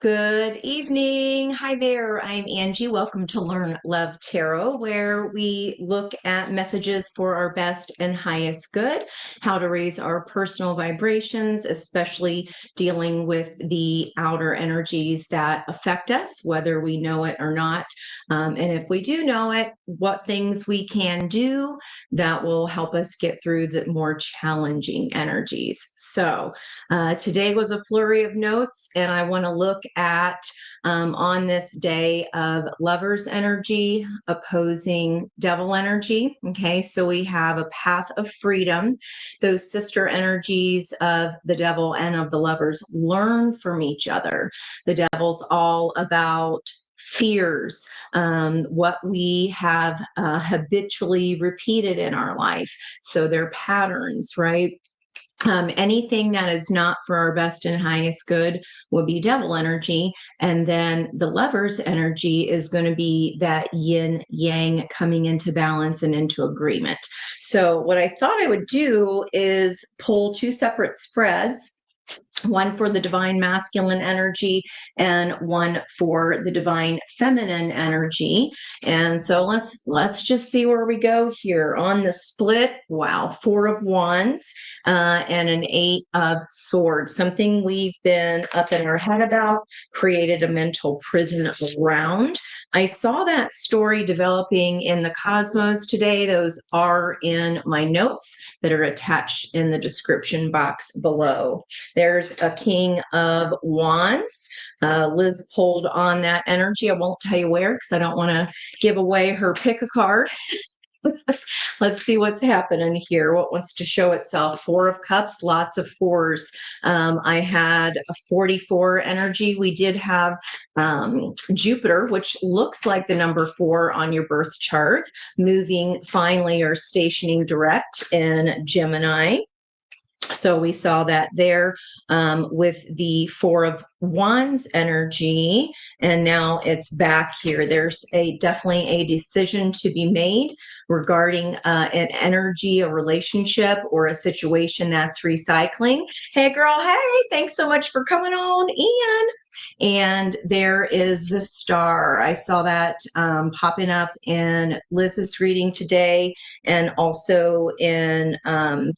Good evening. Hi there. I'm Angie. Welcome to Learn Love Tarot, where we look at messages for our best and highest good, how to raise our personal vibrations, especially dealing with the outer energies that affect us, whether we know it or not. And if we do know it, what things we can do that will help us get through the more challenging energies. So, today was a flurry of notes, and I want to look at on this day of lovers energy opposing devil energy. Okay, so we have a path of freedom. Those sister energies of the devil and of the lovers learn from each other. The devil's all about fears, what we have habitually repeated in our life. So they're patterns, right? Anything that is not for our best and highest good will be devil energy. And then the lover's energy is going to be that yin yang coming into balance and into agreement. So, what I thought I would do is pull two separate spreads, one for the divine masculine energy and one for the divine feminine energy. And so let's just see where we go here on the split. Wow, 4 of wands and an 8 of swords. Something we've been up in our head about, created a mental prison around. I saw that story developing in the cosmos today. Those are in my notes that are attached in the description box below. There's a King of Wands. Liz pulled on that energy. I won't tell you where because I don't want to give away her pick a card. Let's see what's happening here. What wants to show itself? 4 of Cups, lots of fours. I had a 44 energy. We did have Jupiter, which looks like the number 4 on your birth chart, moving finally or stationing direct in Gemini. So we saw that there with the 4 of Wands energy, and now it's back here. There's definitely a decision to be made regarding an energy, a relationship, or a situation that's recycling. Hey, girl. Hey, thanks so much for coming on in. And there is the star. I saw that popping up in Liz's reading today and also in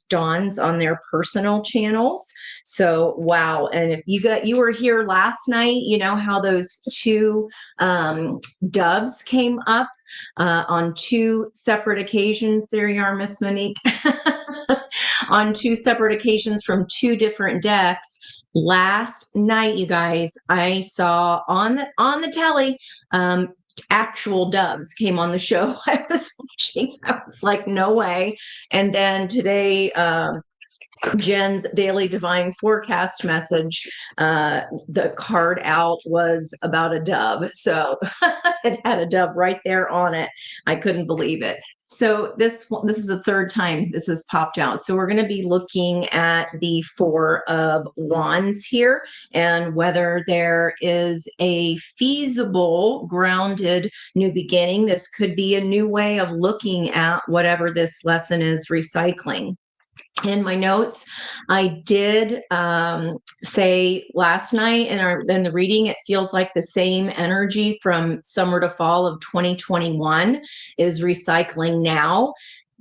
Dawn's on their personal channels. So, wow. And if you were here last night, you know how those two doves came up on 2 separate occasions. There you are, Miss Monique. On 2 separate occasions from 2 different decks. Last night, you guys, I saw on the telly, actual doves came on the show I was watching. I was like, no way. And then today, Jen's daily divine forecast message, the card out was about a dove. So it had a dove right there on it. I couldn't believe it. So this is the 3rd time this has popped out. So we're going to be looking at the 4 of Wands here and whether there is a feasible, grounded new beginning. This could be a new way of looking at whatever this lesson is recycling. In my notes, I did say last night in the reading, it feels like the same energy from summer to fall of 2021 is recycling now.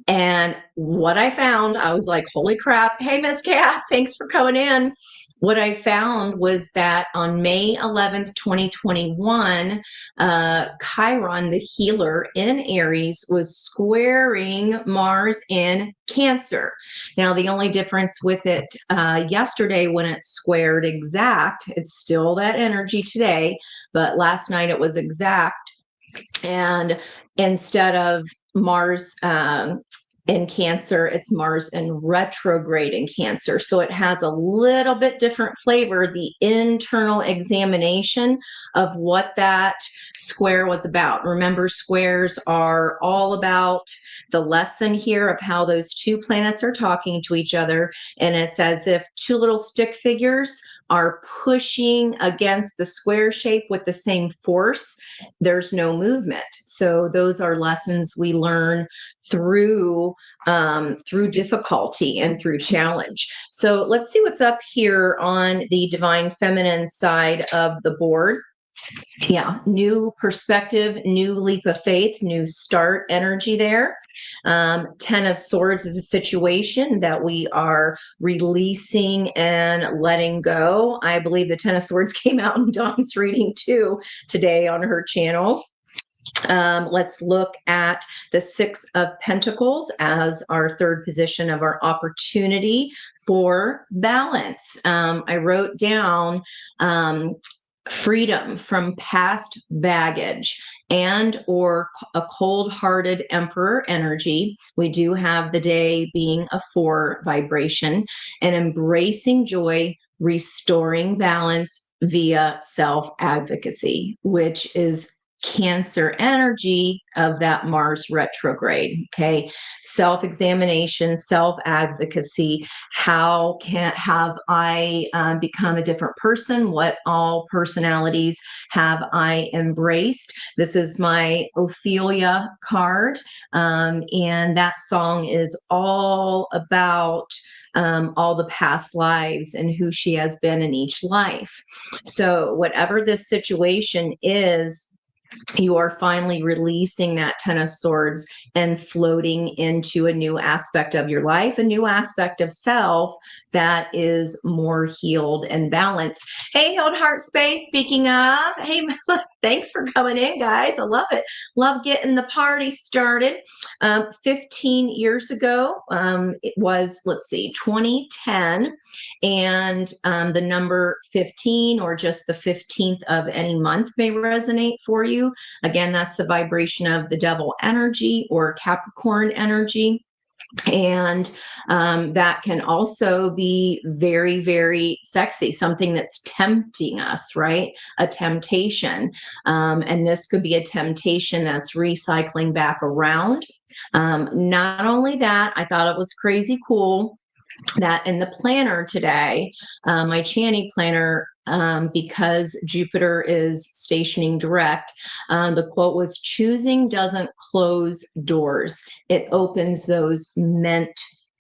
And what I found, I was like, holy crap. Hey, Miss Kath, thanks for coming in. What I found was that on May 11th, 2021, Chiron, the healer in Aries, was squaring Mars in Cancer. Now, the only difference with it yesterday when it squared exact, it's still that energy today, but last night it was exact. And instead of Mars in Cancer, it's Mars in retrograde in Cancer. So it has a little bit different flavor, the internal examination of what that square was about. Remember, squares are all about the lesson here of how those 2 planets are talking to each other. And it's as if 2 little stick figures are pushing against the square shape with the same force. There's no movement. So those are lessons we learn through through difficulty and through challenge. So let's see what's up here on the divine feminine side of the board. Yeah, new perspective, new leap of faith, new start energy there. 10 of Swords is a situation that we are releasing and letting go. I believe the 10 of Swords came out in Dawn's reading too today on her channel. Let's look at the Six of Pentacles as our third position of our opportunity for balance. I wrote down freedom from past baggage and or a cold-hearted emperor energy. We do have the day being a 4 vibration, and embracing joy, restoring balance via self-advocacy, which is Cancer energy of that Mars retrograde. Okay, self-examination, self-advocacy. How have I become a different person? What all personalities have I embraced? This is my Ophelia card, and that song is all about all the past lives and who she has been in each life. So whatever this situation is, you are finally releasing that 10 of Swords and floating into a new aspect of your life, a new aspect of self that is more healed and balanced. Hey, Healed Heart Space, speaking of, hey, thanks for coming in, guys. I love it. Love getting the party started. 15 years ago, it was, let's see, 2010, and the number 15 or just the 15th of any month may resonate for you. Again, that's the vibration of the devil energy or Capricorn energy. And that can also be very, very sexy, something that's tempting us, right? A temptation. And this could be a temptation that's recycling back around. Not only that, I thought it was crazy cool that in the planner today, my Chani planner, because Jupiter is stationing direct, the quote was, choosing doesn't close doors. It opens those meant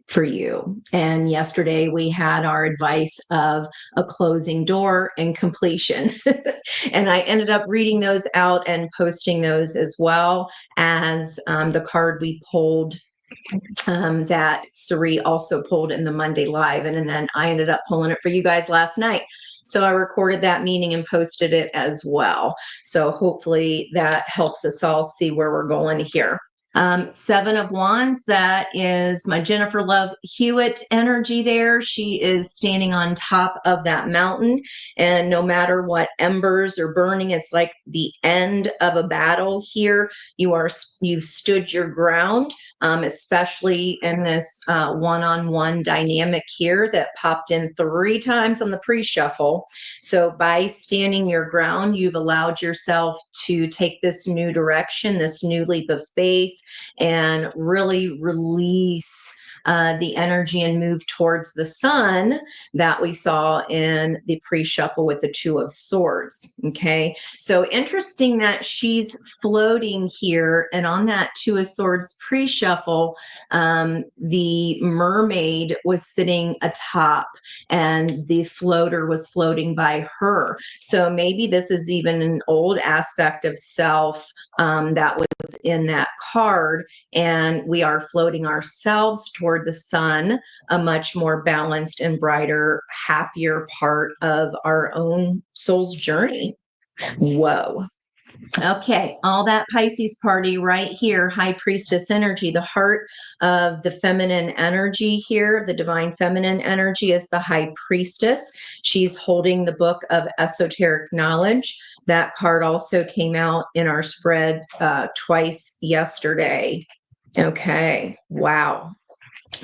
for you. And yesterday we had our advice of a closing door and completion. And I ended up reading those out and posting those as well as the card we pulled that Sari also pulled in the Monday Live. And then I ended up pulling it for you guys last night. So I recorded that meeting and posted it as well. So hopefully that helps us all see where we're going here. 7 of Wands, that is my Jennifer Love Hewitt energy there. She is standing on top of that mountain, and no matter what embers are burning, it's like the end of a battle here. You've stood your ground, especially in this one-on-one dynamic here that popped in 3 times on the pre-shuffle. So by standing your ground, you've allowed yourself to take this new direction, this new leap of faith, and really release the energy and move towards the sun that we saw in the pre-shuffle with the 2 of Swords. Okay, so interesting that she's floating here, and on that 2 of Swords pre-shuffle, the mermaid was sitting atop and the floater was floating by her. So maybe this is even an old aspect of self that was in that card, and we are floating ourselves toward the sun, a much more balanced and brighter, happier part of our own soul's journey. Whoa. Okay, all that Pisces party right here, High Priestess energy, the heart of the feminine energy here, the divine feminine energy is the High Priestess. She's holding the book of esoteric knowledge. That card also came out in our spread twice yesterday. Okay, wow.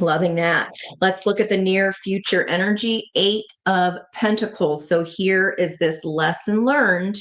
Loving that. Let's look at the near future energy, 8 of Pentacles. So here is this lesson learned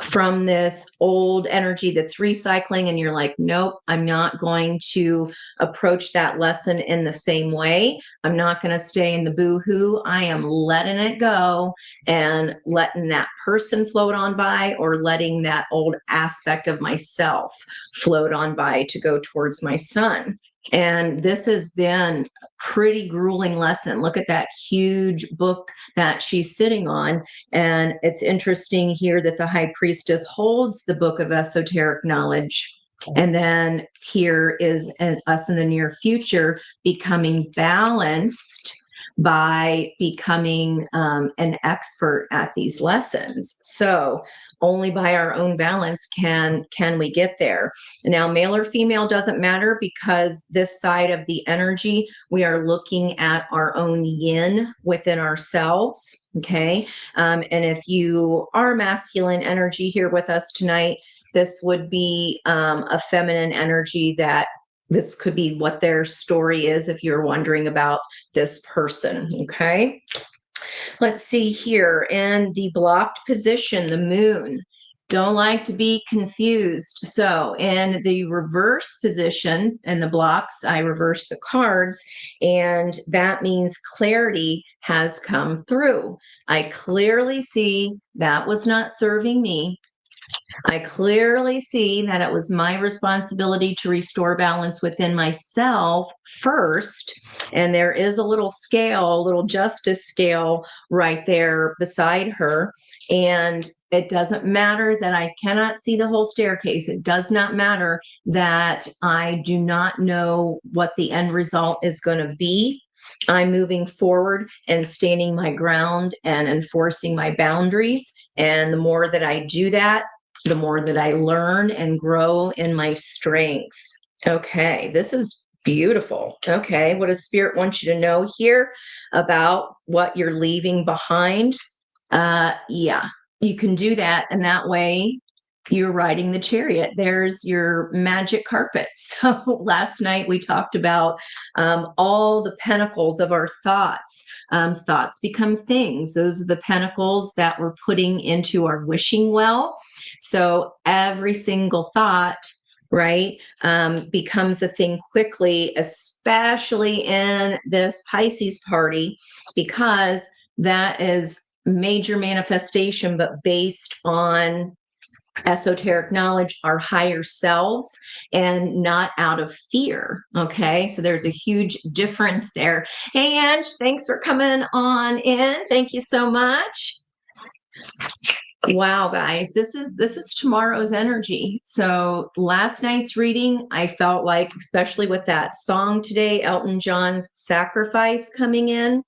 from this old energy that's recycling, and you're like, nope, I'm not going to approach that lesson in the same way. I'm not going to stay in the boohoo. I am letting it go and letting that person float on by, or letting that old aspect of myself float on by to go towards my sun. And this has been a pretty grueling lesson. Look at that huge book that she's sitting on. And it's interesting here that the high priestess holds the book of esoteric knowledge. And then here is us in the near future becoming balanced by becoming an expert at these lessons. So only by our own balance can we get there. Now, male or female doesn't matter, because this side of the energy, we are looking at our own yin within ourselves. Okay. And if you are masculine energy here with us tonight, this would be a feminine energy. That this could be what their story is if you're wondering about this person. Okay. Let's see here. In the blocked position, the moon. Don't like to be confused. So in the reverse position in the blocks, I reverse the cards, and that means clarity has come through. I clearly see that was not serving me. I clearly see that it was my responsibility to restore balance within myself first. And there is a little scale, a little justice scale right there beside her. And it doesn't matter that I cannot see the whole staircase. It does not matter that I do not know what the end result is going to be. I'm moving forward and standing my ground and enforcing my boundaries. And the more that I do that, the more that I learn and grow in my strength. Okay, this is beautiful. Okay, what does Spirit want you to know here about what you're leaving behind? Yeah, you can do that. And that way you're riding the chariot. There's your magic carpet. So last night we talked about all the pentacles of our thoughts. Thoughts become things. Those are the pentacles that we're putting into our wishing well. So every single thought, right, becomes a thing quickly, especially in this Pisces party, because that is major manifestation, but based on esoteric knowledge, our higher selves, and not out of fear. Okay, so there's a huge difference there. Hey, Ange, thanks for coming on in. Thank you so much. Wow, guys, this is tomorrow's energy. So last night's reading, I felt like, especially with that song today, Elton John's Sacrifice coming in.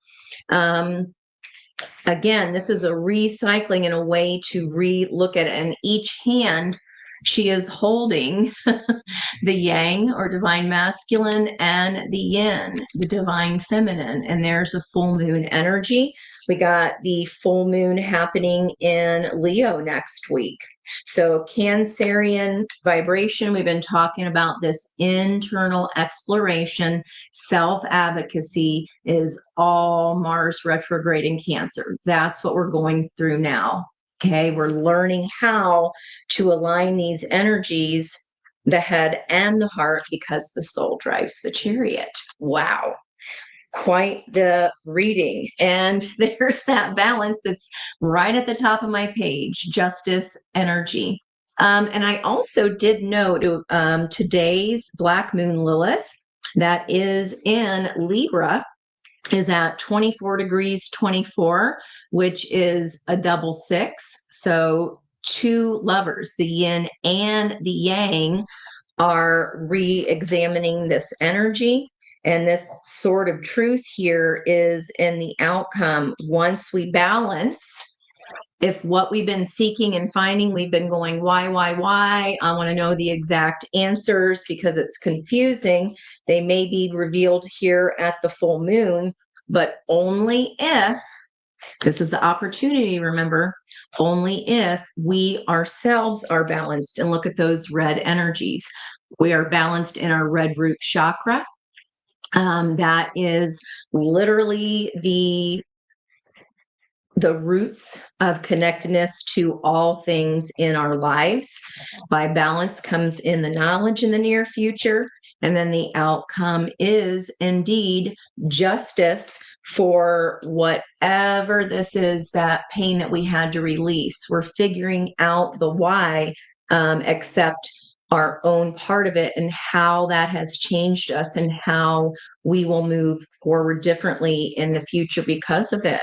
Again, this is a recycling in a way to re-look at it. And each hand, she is holding the yang or divine masculine and the yin, the divine feminine. And there's a full moon energy. We got the full moon happening in Leo next week. So Cancerian vibration, we've been talking about this internal exploration. Self-advocacy is all Mars retrograde in Cancer. That's what we're going through now. Okay, we're learning how to align these energies, the head and the heart, because the soul drives the chariot. Wow. Quite the reading. And there's that balance that's right at the top of my page, justice energy. And I also did note today's Black Moon Lilith, that is in Libra, is at 24 degrees 24, which is a double six. So two lovers, the yin and the yang, are re-examining this energy. And this sort of truth here is in the outcome. Once we balance, if what we've been seeking and finding, we've been going, why, I want to know the exact answers because it's confusing. They may be revealed here at the full moon, but only if, this is the opportunity, remember, only if we ourselves are balanced. And look at those red energies. We are balanced in our red root chakra. That is literally the roots of connectedness to all things in our lives. By balance comes in the knowledge in the near future. And then the outcome is indeed justice for whatever this is, that pain that we had to release. We're figuring out the why, except our own part of it and how that has changed us and how we will move forward differently in the future because of it.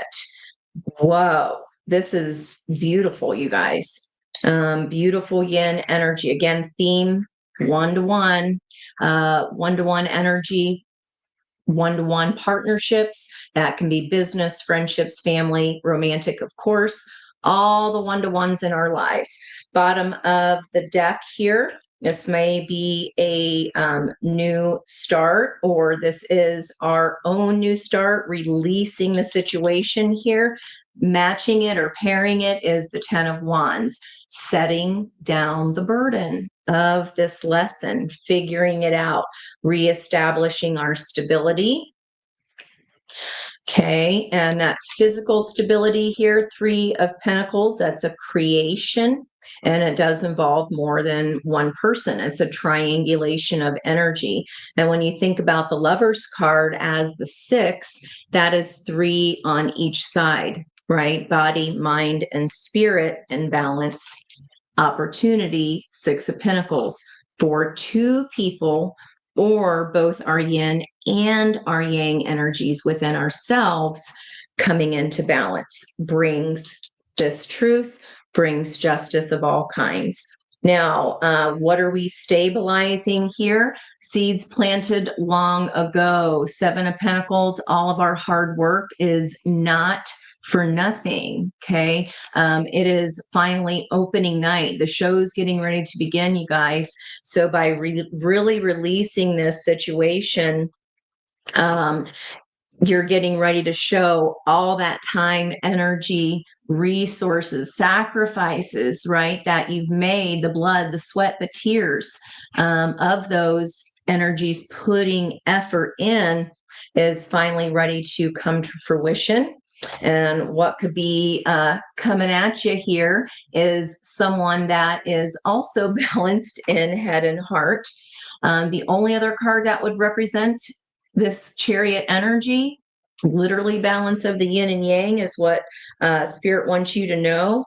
Whoa, this is beautiful, you guys. Beautiful yin energy. Again, theme one-to-one, one-to-one energy, one-to-one partnerships. That can be business, friendships, family, romantic, of course, all the one-to-ones in our lives. Bottom of the deck here, this may be a new start, or this is our own new start, releasing the situation here. Matching it or pairing it is the 10 of Wands, setting down the burden of this lesson, figuring it out, reestablishing our stability. Okay, and that's physical stability here, 3 of Pentacles. That's a creation, and it does involve more than one person. It's a triangulation of energy. And when you think about the Lover's card as the 6, that is 3 on each side, right? Body, mind, and spirit in balance. Opportunity, 6 of Pentacles, for 2 people, or both our yin and our yang energies within ourselves coming into balance, brings this truth, brings justice of all kinds. Now, what are we stabilizing here? Seeds planted long ago. 7 of Pentacles, all of our hard work is not for nothing. Okay. It is finally opening night. The show's getting ready to begin, you guys. So by really releasing this situation, you're getting ready to show all that time, energy, resources, sacrifices, right? That you've made, the blood, the sweat, the tears of those energies, putting effort in, is finally ready to come to fruition. And what could be coming at you here is someone that is also balanced in head and heart. The only other card that would represent this Chariot energy, literally balance of the yin and yang, is what Spirit wants you to know.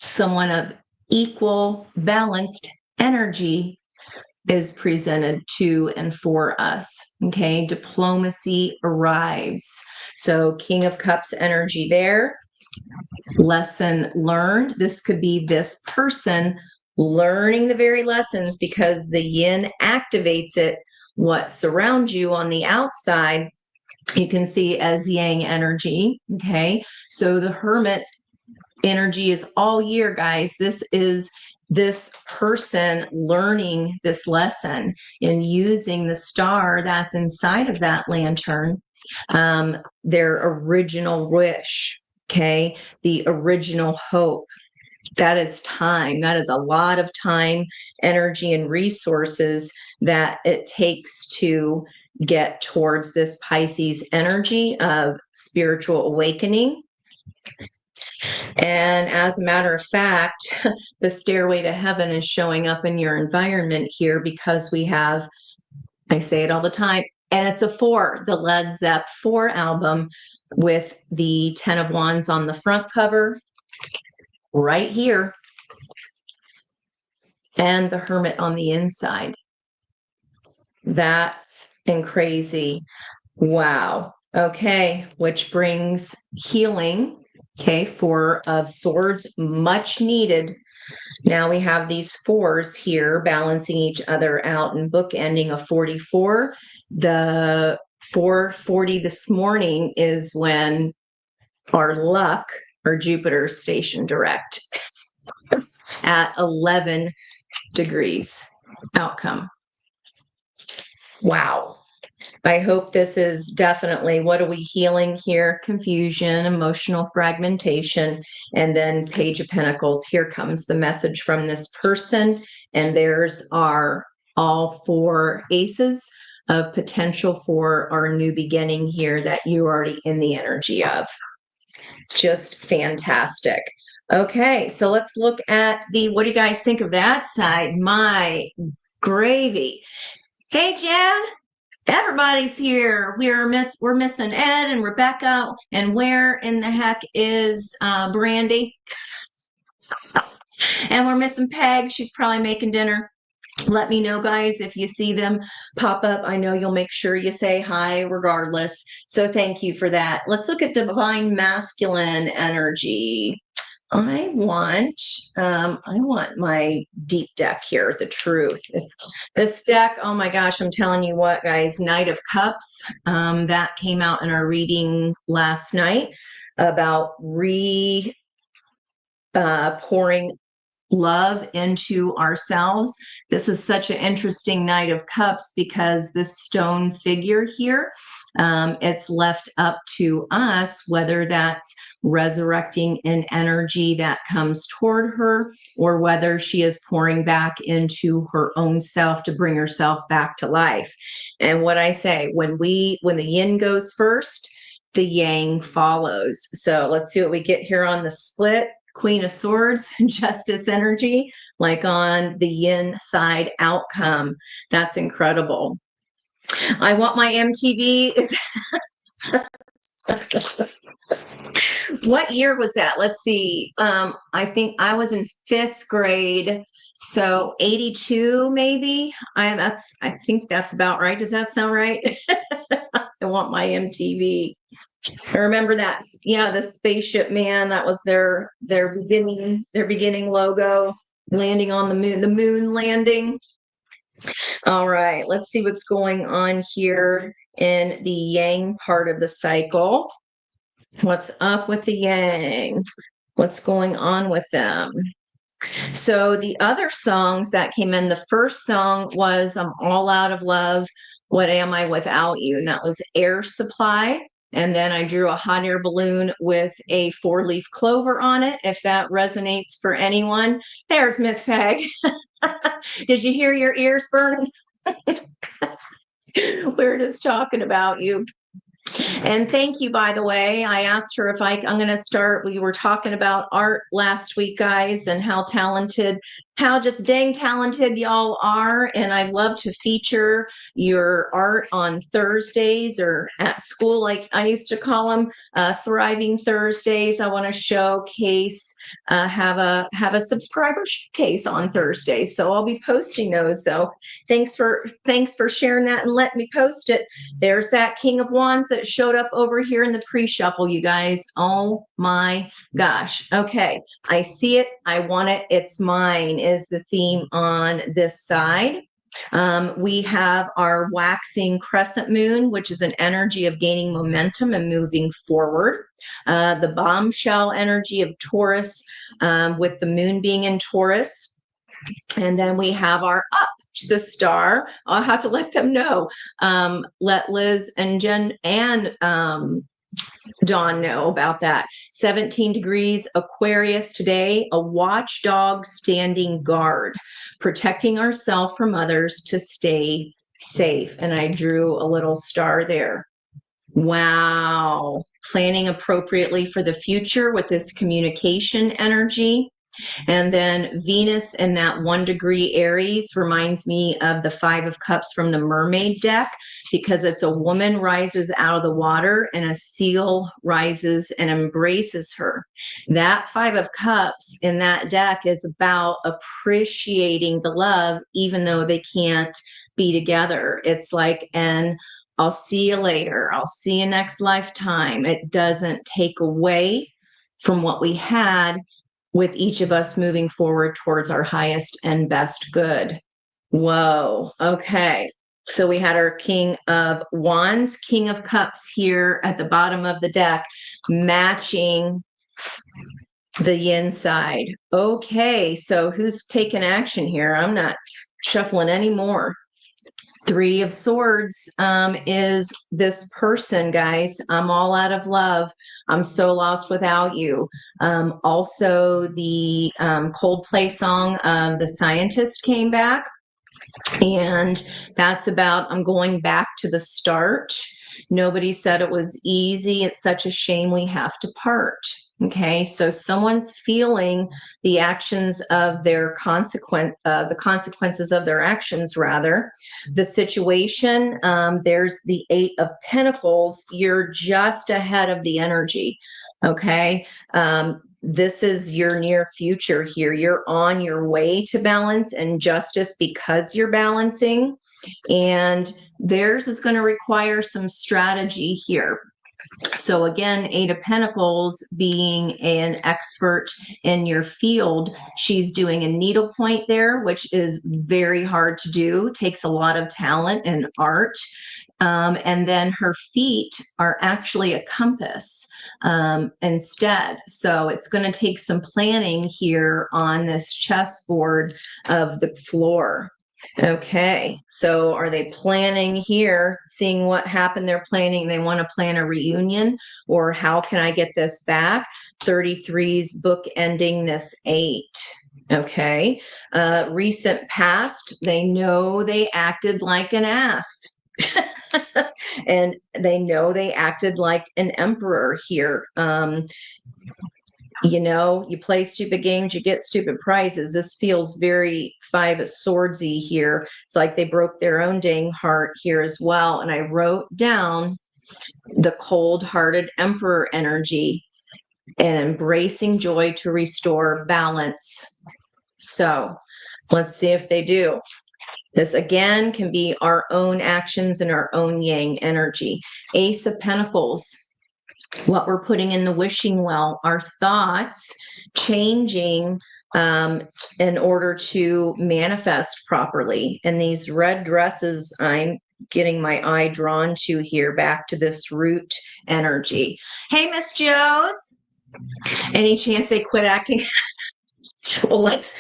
Someone of equal, balanced energy is presented to and for us. Okay, diplomacy arrives. So King of Cups energy there. Lesson learned. This could be this person learning the very lessons because the yin activates it. What surrounds you on the outside, you can see as yang energy. Okay, so the Hermit energy is all year, guys. This is this person learning this lesson and using the star that's inside of that lantern, their original wish, okay, the original hope. That is time. That is a lot of time, energy, and resources that it takes to get towards this Pisces energy of spiritual awakening. And as a matter of fact, the stairway to heaven is showing up in your environment here because we have, I say it all the time, and it's a 4, the Led Zepp 4 album with the 10 of Wands on the front cover right here and the Hermit on the inside. That's crazy. Wow. Okay, which brings healing. Okay, 4 of Swords, much needed. Now we have these 4s here balancing each other out and bookending a 44. The 440 this morning is when our luck, or Jupiter, stationed direct at 11 degrees outcome. Wow. I hope this is definitely, what are we healing here? Confusion, emotional fragmentation, and then Page of Pentacles. Here comes the message from this person, and there's our all 4 aces of potential for our new beginning here that you're already in the energy of. Just fantastic. Okay, so let's look at the, what do you guys think of that side? My gravy. Hey, Jen. Everybody's here. We're missing Ed and Rebecca. And where in the heck is Brandy? And we're missing Peg. She's probably making dinner. Let me know, guys, if you see them pop up. I know you'll make sure you say hi regardless. So thank you for that. Let's look at divine masculine energy. I want my deep deck here, the truth. This deck, oh my gosh, I'm telling you what, guys, Knight of Cups, that came out in our reading last night about pouring love into ourselves. This is such an interesting Knight of Cups because this stone figure here, it's left up to us whether that's resurrecting an energy that comes toward her or whether she is pouring back into her own self to bring herself back to life. And what I say, when the yin goes first, the yang follows. So let's see what we get here on the split. Queen of Swords, Justice energy, like on the yin side outcome. That's incredible. I want my MTV. What year was that? Let's see. I think I was in 5th grade. So 82, maybe. I think that's about right. Does that sound right? I want my MTV. I remember that, yeah, the spaceship man, that was their beginning logo, landing on the moon landing. All right, let's see what's going on here in the yang part of the cycle. What's up with the yang? What's going on with them? So the other songs that came in, the first song was I'm All Out of Love, What Am I Without You? And that was Air Supply. And then I drew a hot air balloon with a 4-leaf clover on it, if that resonates for anyone. There's Miss Peg. Did you hear your ears burning? We're just talking about you. And thank you, by the way. I asked her if I'm going to start. We were talking about art last week, guys, and how just dang talented y'all are. And I love to feature your art on Thursdays or at school, like I used to call them, Thriving Thursdays. I want to showcase, have a subscriber showcase on Thursdays. So I'll be posting those. So thanks for sharing that and let me post it. There's that King of Wands that showed up over here in the pre-shuffle, you guys. Oh my gosh. Okay. I see it. I want it. It's mine is the theme on this side. We have our waxing crescent moon, which is an energy of gaining momentum and moving forward. The bombshell energy of Taurus, with the moon being in Taurus. And then we have our up, the star. I'll have to let them know. Let Liz and Jen and Dawn know about that. 17 degrees Aquarius today, a watchdog standing guard, protecting ourselves from others to stay safe. And I drew a little star there. Wow. Planning appropriately for the future with this communication energy. And then Venus in that 1 degree Aries reminds me of the 5 of Cups from the Mermaid deck, because it's a woman rises out of the water and a seal rises and embraces her. That 5 of Cups in that deck is about appreciating the love, even though they can't be together. It's like I'll see you later. I'll see you next lifetime. It doesn't take away from what we had, with each of us moving forward towards our highest and best good. Whoa. Okay. So we had our King of Wands, King of Cups here at the bottom of the deck, matching the yin side. Okay. So who's taking action here? I'm not shuffling anymore. 3 of Swords is this person, guys. I'm all out of love. I'm so lost without you. Also, the Coldplay song, The Scientist, came back. And that's about, I'm going back to the start. Nobody said it was easy. It's such a shame we have to part. Okay, so someone's feeling the actions of their the consequences of their actions, rather. The situation, there's the 8 of Pentacles. You're just ahead of the energy. Okay, this is your near future here. You're on your way to balance and justice because you're balancing. And theirs is going to require some strategy here. So again, Eight of Pentacles being an expert in your field, she's doing a needlepoint there, which is very hard to do, takes a lot of talent and art. And then her feet are actually a compass instead. So it's going to take some planning here on this chessboard of the floor. Okay, so are they planning here, seeing what happened? They're planning, they want to plan a reunion, or how can I get this back? 33's book ending this 8. Okay, recent past, they know they acted like an ass. And they know they acted like an emperor here. You know, you play stupid games, you get stupid prizes. This feels very Five of Swordsy here. It's like they broke their own dang heart here as well. And I wrote down the cold-hearted emperor energy and embracing joy to restore balance. So let's see if they do. This again can be our own actions and our own yang energy. Ace of Pentacles, what we're putting in the wishing well, our thoughts changing in order to manifest properly. And these red dresses, I'm getting my eye drawn to here, back to this root energy. Hey, Miss Joes, any chance they quit acting? Well, let's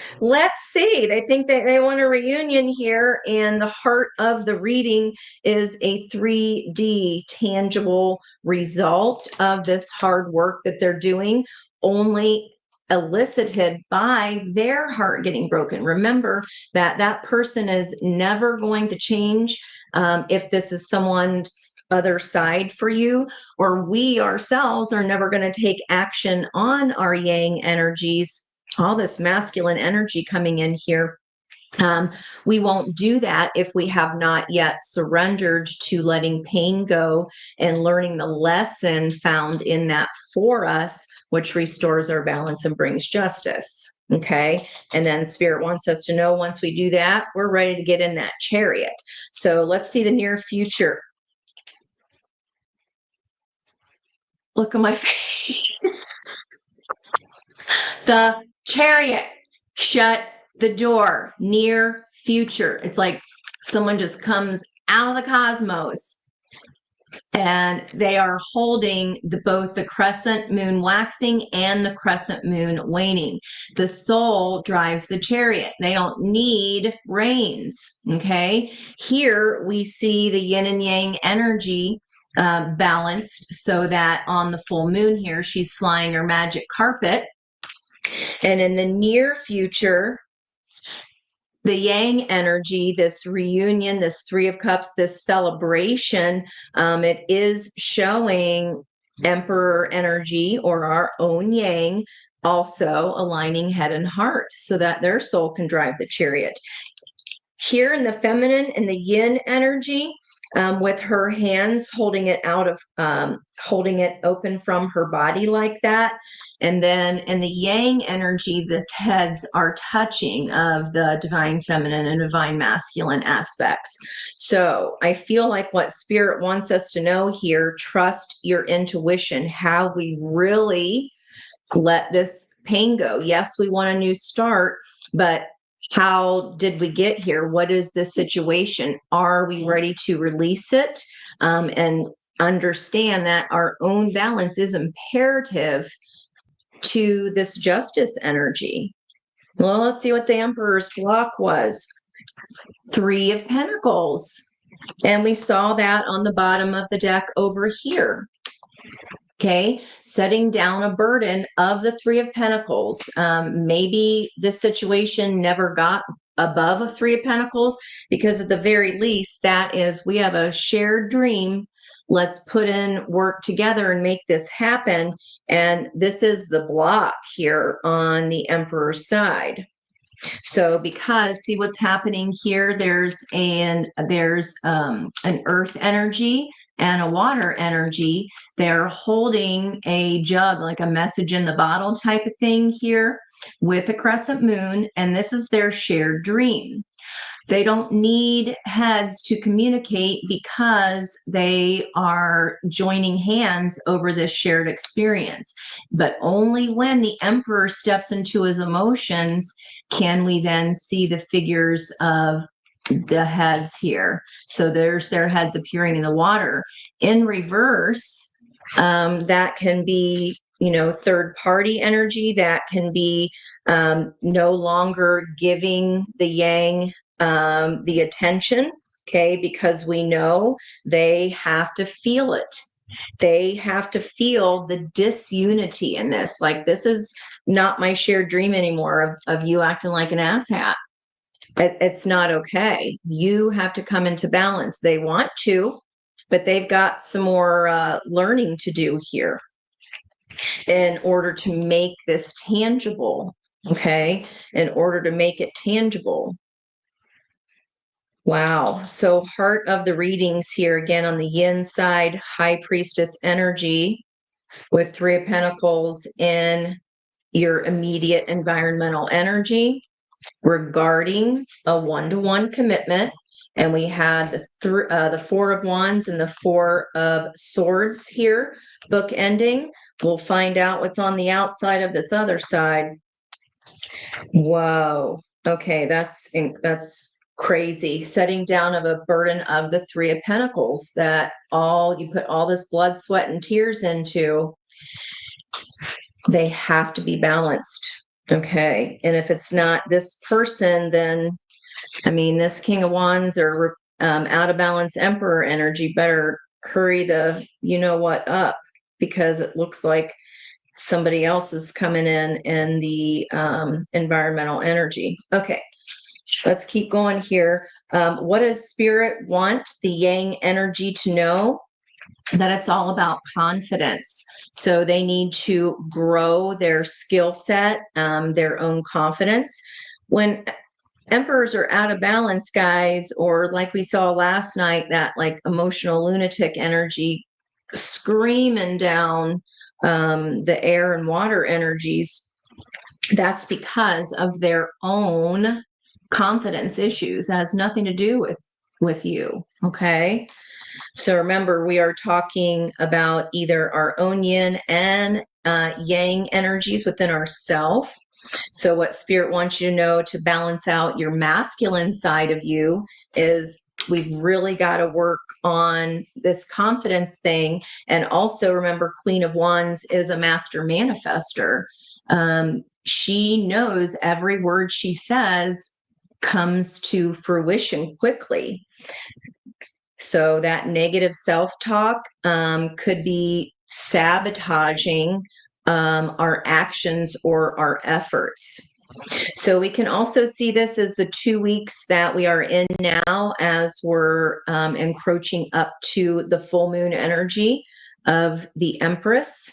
see. They think that they want a reunion here, and the heart of the reading is a 3D tangible result of this hard work that they're doing, only elicited by their heart getting broken. Remember that that person is never going to change if this is someone's other side for you, or we ourselves are never going to take action on our yang energies, all this masculine energy coming in here. We won't do that if we have not yet surrendered to letting pain go and learning the lesson found in that for us, which restores our balance and brings justice. Okay. And then Spirit wants us to know once we do that, we're ready to get in that chariot. So let's see the near future. Look at my face. The Chariot. Shut the door. Near future. It's like someone just comes out of the cosmos and they are holding both the crescent moon waxing and the crescent moon waning. The soul drives the chariot. They don't need reins. Okay. Here we see the yin and yang energy balanced, so that on the full moon here, she's flying her magic carpet. And in the near future, the yang energy, this reunion, this Three of Cups, this celebration, it is showing Emperor energy, or our own yang, also aligning head and heart so that their soul can drive the chariot. Here in the feminine and the yin energy, with her hands holding it out of, holding it open from her body like that. And then in the yang energy, the heads are touching of the divine feminine and divine masculine aspects. So I feel like what Spirit wants us to know here, trust your intuition. Have we really let this pain go? Yes, we want a new start, but how did we get here? What is the situation? Are we ready to release it and understand that our own balance is imperative to this justice energy? Well, let's see what the Emperor's block was. Three of Pentacles. And we saw that on the bottom of the deck over here. Okay, setting down a burden of the Three of Pentacles. Maybe this situation never got above a Three of Pentacles, because at the very least, that is, we have a shared dream. Let's put in work together and make this happen. And this is the block here on the Emperor's side. So because see what's happening here, there's an earth energy and a water energy. They're holding a jug, like a message in the bottle type of thing here with a crescent moon, and this is their shared dream. They don't need heads to communicate because they are joining hands over this shared experience. But only when the emperor steps into his emotions can we then see the figures of the heads here. So there's their heads appearing in the water. In reverse, that can be, third party energy. That can be no longer giving the yang the attention, okay, because we know they have to feel it. They have to feel the disunity in this. Like, this is not my shared dream anymore of you acting like an asshat. It's not okay. You have to come into balance. They want to, but they've got some more learning to do here in order to make this tangible, okay? In order to make it tangible. Wow. So heart of the readings here again on the yin side, high priestess energy with 3 of Pentacles in your immediate environmental energy regarding a one-to-one commitment. And we had the 4 of Wands and the 4 of Swords here, book ending. We'll find out what's on the outside of this other side. Whoa. Okay, that's crazy. Setting down of a burden of the 3 of Pentacles that you put all this blood, sweat, and tears into. They have to be balanced. Okay. And if it's not this person, then, this King of Wands or out of balance Emperor energy better hurry the what up, because it looks like somebody else is coming in the environmental energy. Okay. Let's keep going here. What does Spirit want the Yang energy to know? That it's all about confidence. So they need to grow their skill set, their own confidence. When emperors are out of balance, guys, or like we saw last night, that like emotional lunatic energy screaming down the air and water energies, that's because of their own confidence issues. It has nothing to do with you, okay? So remember, we are talking about either our own yin and yang energies within ourself. So what Spirit wants you to know to balance out your masculine side of you is we've really got to work on this confidence thing. And also remember, Queen of Wands is a master manifester. She knows every word she says comes to fruition quickly. So that negative self-talk could be sabotaging our actions or our efforts. So we can also see this as the 2 weeks that we are in now, as we're encroaching up to the full moon energy of the Empress.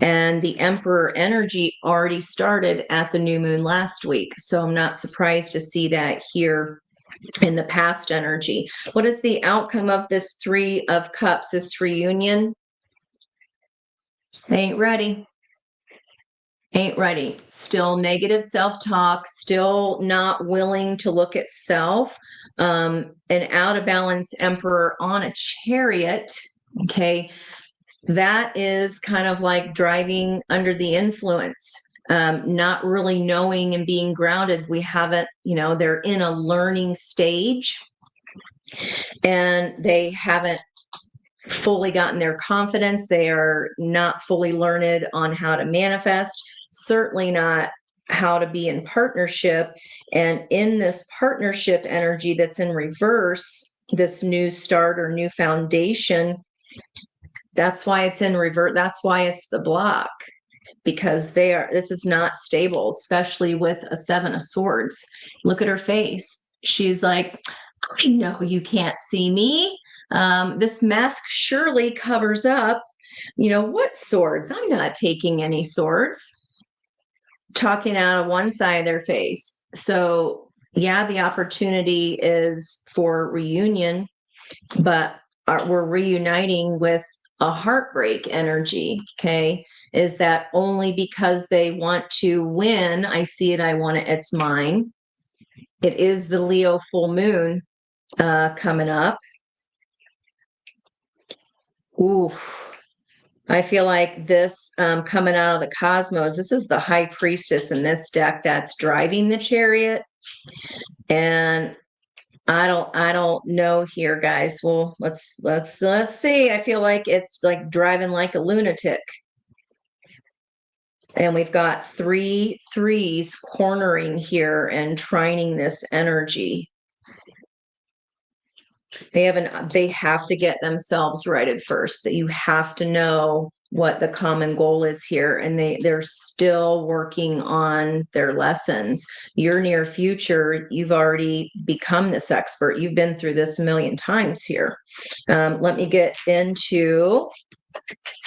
And the Emperor energy already started at the new moon last week. So I'm not surprised to see that here in the past energy. What is the outcome of this 3 of Cups, this reunion? Ain't ready. Ain't ready. Still negative self-talk, still not willing to look at self. An out of balance Emperor on a chariot, okay? That is kind of like driving under the influence. Not really knowing and being grounded. We haven't, they're in a learning stage and they haven't fully gotten their confidence. They are not fully learned on how to manifest, certainly not how to be in partnership. And in this partnership energy that's in reverse, this new start or new foundation, that's why it's in reverse. That's why it's the block. Because this is not stable, especially with a 7 of Swords. Look at her face. She's like, I know you can't see me. This mask surely covers up, what swords? I'm not taking any swords. Talking out of one side of their face. So yeah, the opportunity is for reunion, but we're reuniting with a heartbreak energy. Okay. Is that only because they want to win? I see it. I want it. It's mine. It is the Leo full moon coming up. Oof. I feel like this coming out of the cosmos, this is the high priestess in this deck that's driving the chariot. And I don't know here, guys. Well, let's see. I feel like it's like driving like a lunatic. And we've got 3 threes cornering here and trining this energy. They have to get themselves righted first. That you have to know what the common goal is here, and they're still working on their lessons. Your near future, you've already become this expert. You've been through this a million times here. Let me get into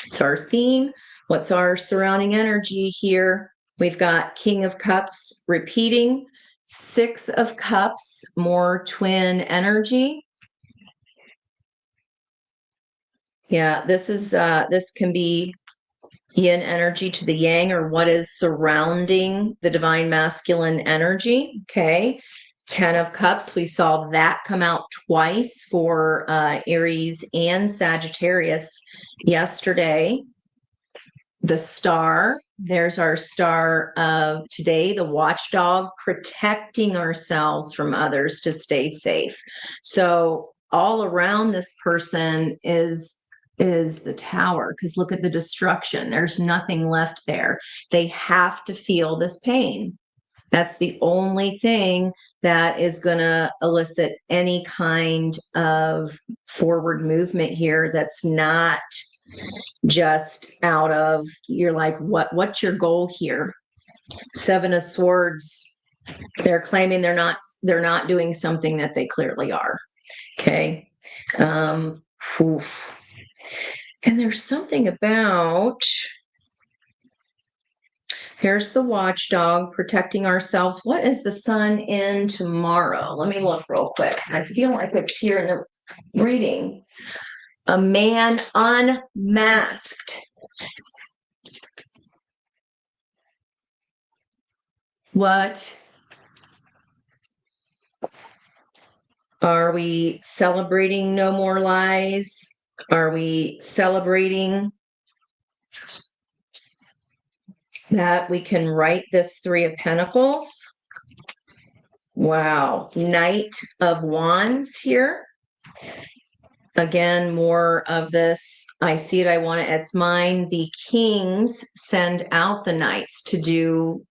it's our theme. What's our surrounding energy here? We've got King of Cups repeating, 6 of Cups, more twin energy. Yeah, this can be yin energy to the yang, or what is surrounding the divine masculine energy. Okay. 10 of Cups, we saw that come out twice for Aries and Sagittarius yesterday. The star, there's our star of today, the watchdog, protecting ourselves from others to stay safe. So all around this person is the tower, because look at the destruction. There's nothing left there. They have to feel this pain. That's the only thing that is going to elicit any kind of forward movement here that's not just out of, you're like, what's your goal here? 7 of Swords, they're claiming they're not doing something that they clearly are. Okay. And there's something about, here's the watchdog protecting ourselves. What is the sun in tomorrow? Let me look real quick. I feel like it's here in the reading. A man unmasked. What are we celebrating? No more lies? Are we celebrating that we can write this 3 of Pentacles? Wow. Knight of Wands here. Again, more of this. I see it. I want it. It's mine. The kings send out the knights to do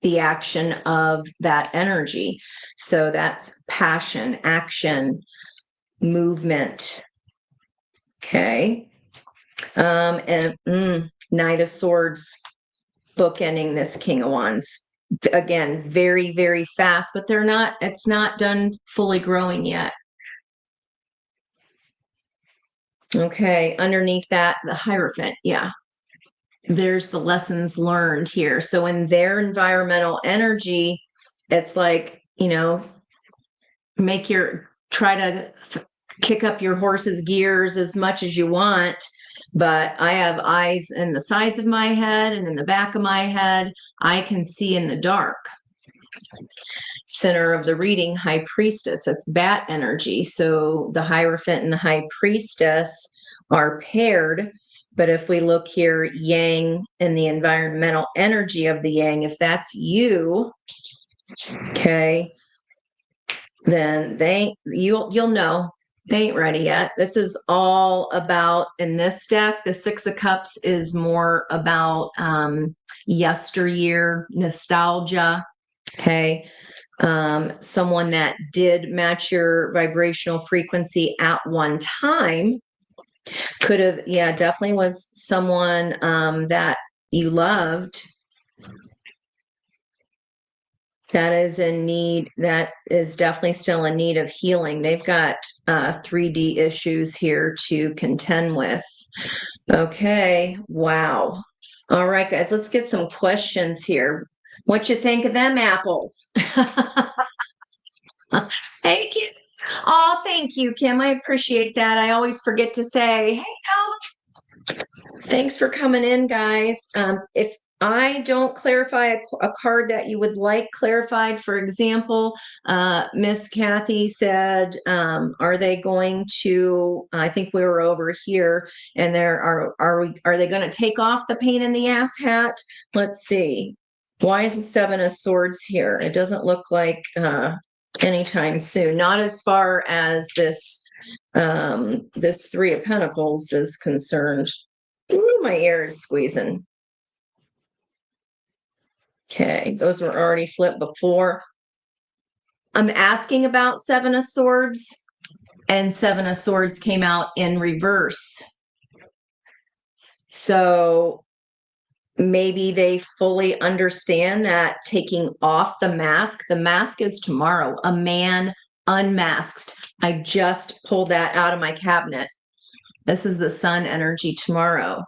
the action of that energy. So that's passion, action, movement. Okay. And Knight of Swords bookending this King of Wands. Again, very, very fast, but it's not done fully growing yet. Okay, underneath that, the Hierophant. Yeah. There's the lessons learned here. So in their environmental energy, it's like, try to kick up your horse's gears as much as you want. But I have eyes in the sides of my head and in the back of my head. I can see in the dark. Center of the reading, High Priestess. That's bat energy. So the Hierophant and the High Priestess are paired. But if we look here, Yang and the environmental energy of the Yang, if that's you, okay, then you'll know they ain't ready yet. This is all about, in this deck, the 6 of Cups is more about yesteryear nostalgia. Okay. Someone that did match your vibrational frequency at one time could have, definitely was someone that you loved that is in need, that is definitely still in need of healing. They've got 3D issues here to contend with. Okay, wow. All right, guys, let's get some questions here. What you think of them apples? Thank you. Oh, thank you, Kim. I appreciate that. I always forget to say, hey, thanks for coming in, guys. If I don't clarify a card that you would like clarified, for example, Miss Kathy said, "Are they going to?" I think we were over here, and are they going to take off the pain in the ass hat? Let's see. Why is the Seven of Swords here? It doesn't look like anytime soon. Not as far as this Three of Pentacles is concerned. Ooh, my ear is squeezing. Okay, those were already flipped before. I'm asking about Seven of Swords, and Seven of Swords came out in reverse. So maybe they fully understand that taking off the mask is tomorrow. A man unmasked. I just pulled that out of my cabinet. This is the sun energy tomorrow.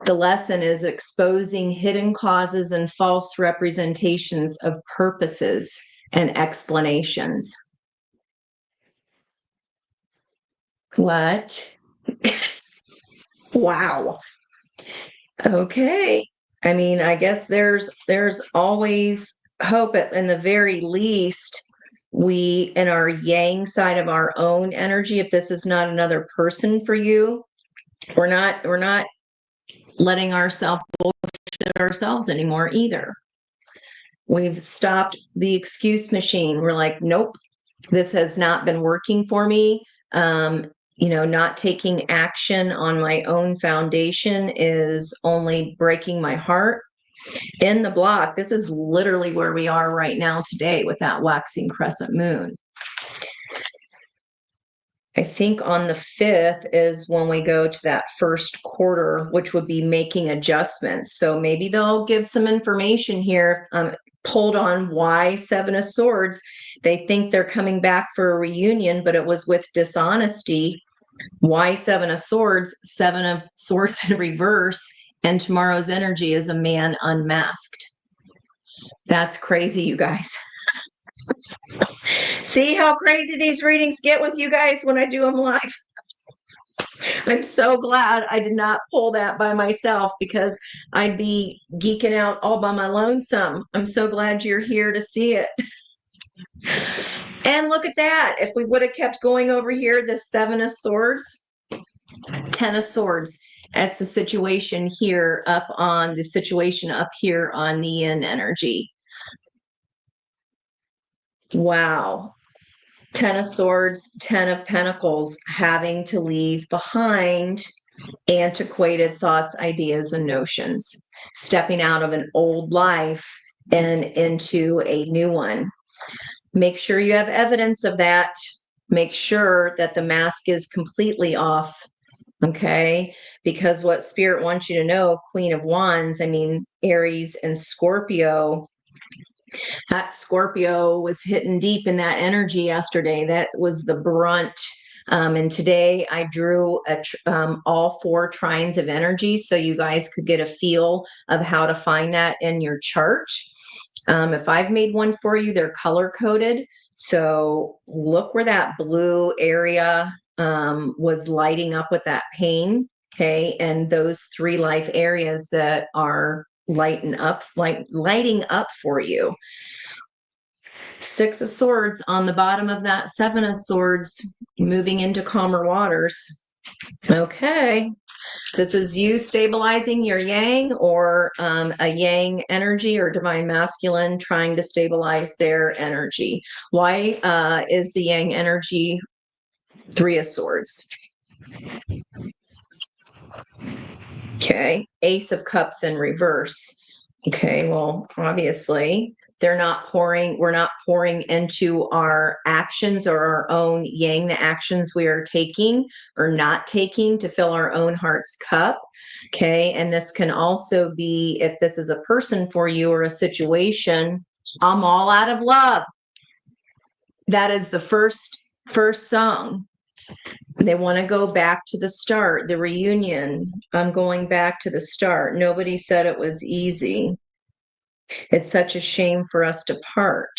The lesson is exposing hidden causes and false representations of purposes and explanations. What? Wow. Okay. I mean, I guess there's always hope at in the very least we in our yang side of our own energy, if this is not another person for you, we're not letting ourselves bullshit ourselves anymore either. We've stopped the excuse machine. We're like, nope, this has not been working for me. Not taking action on my own foundation is only breaking my heart. In the block, this is literally where we are right now today with that waxing crescent moon. I think on the 5th is when we go to that first quarter, which would be making adjustments. So maybe they'll give some information here. Pulled on why Seven of Swords. They think they're coming back for a reunion, but it was with dishonesty. Why Seven of Swords? Seven of Swords in reverse, and tomorrow's energy is a man unmasked. That's crazy, you guys. See how crazy these readings get with you guys when I do them live? I'm so glad I did not pull that by myself because I'd be geeking out all by my lonesome. I'm so glad you're here to see it. And look at that. If we would have kept going over here, the Seven of Swords, Ten of Swords. That's the situation here up here on the yin energy. Wow. Ten of Swords, Ten of Pentacles, having to leave behind antiquated thoughts, ideas, and notions, stepping out of an old life and into a new one. Make sure you have evidence of that. Make sure that the mask is completely off. Okay. Because what Spirit wants you to know, Queen of Wands, I mean, Aries and Scorpio, that Scorpio was hitting deep in that energy yesterday. That was the brunt. And today I drew all 4 trines of energy so you guys could get a feel of how to find that in your chart. If I've made one for you, they're color coded. So look where that blue area was lighting up with that pain. Okay. And those 3 life areas that are lighting up for you. 6 of Swords on the bottom of that 7 of Swords, moving into calmer waters. Okay. This is you stabilizing your yang, or a yang energy or divine masculine trying to stabilize their energy. Why is the yang energy 3 of Swords? Okay. Ace of Cups in reverse. Okay. Well, obviously we're not pouring into our actions or our own yang, the actions we are taking or not taking to fill our own heart's cup. Okay. And this can also be, if this is a person for you or a situation, I'm all out of love. That is the first song. They want to go back to the start, the reunion. I'm going back to the start. Nobody said it was easy. It's such a shame for us to part.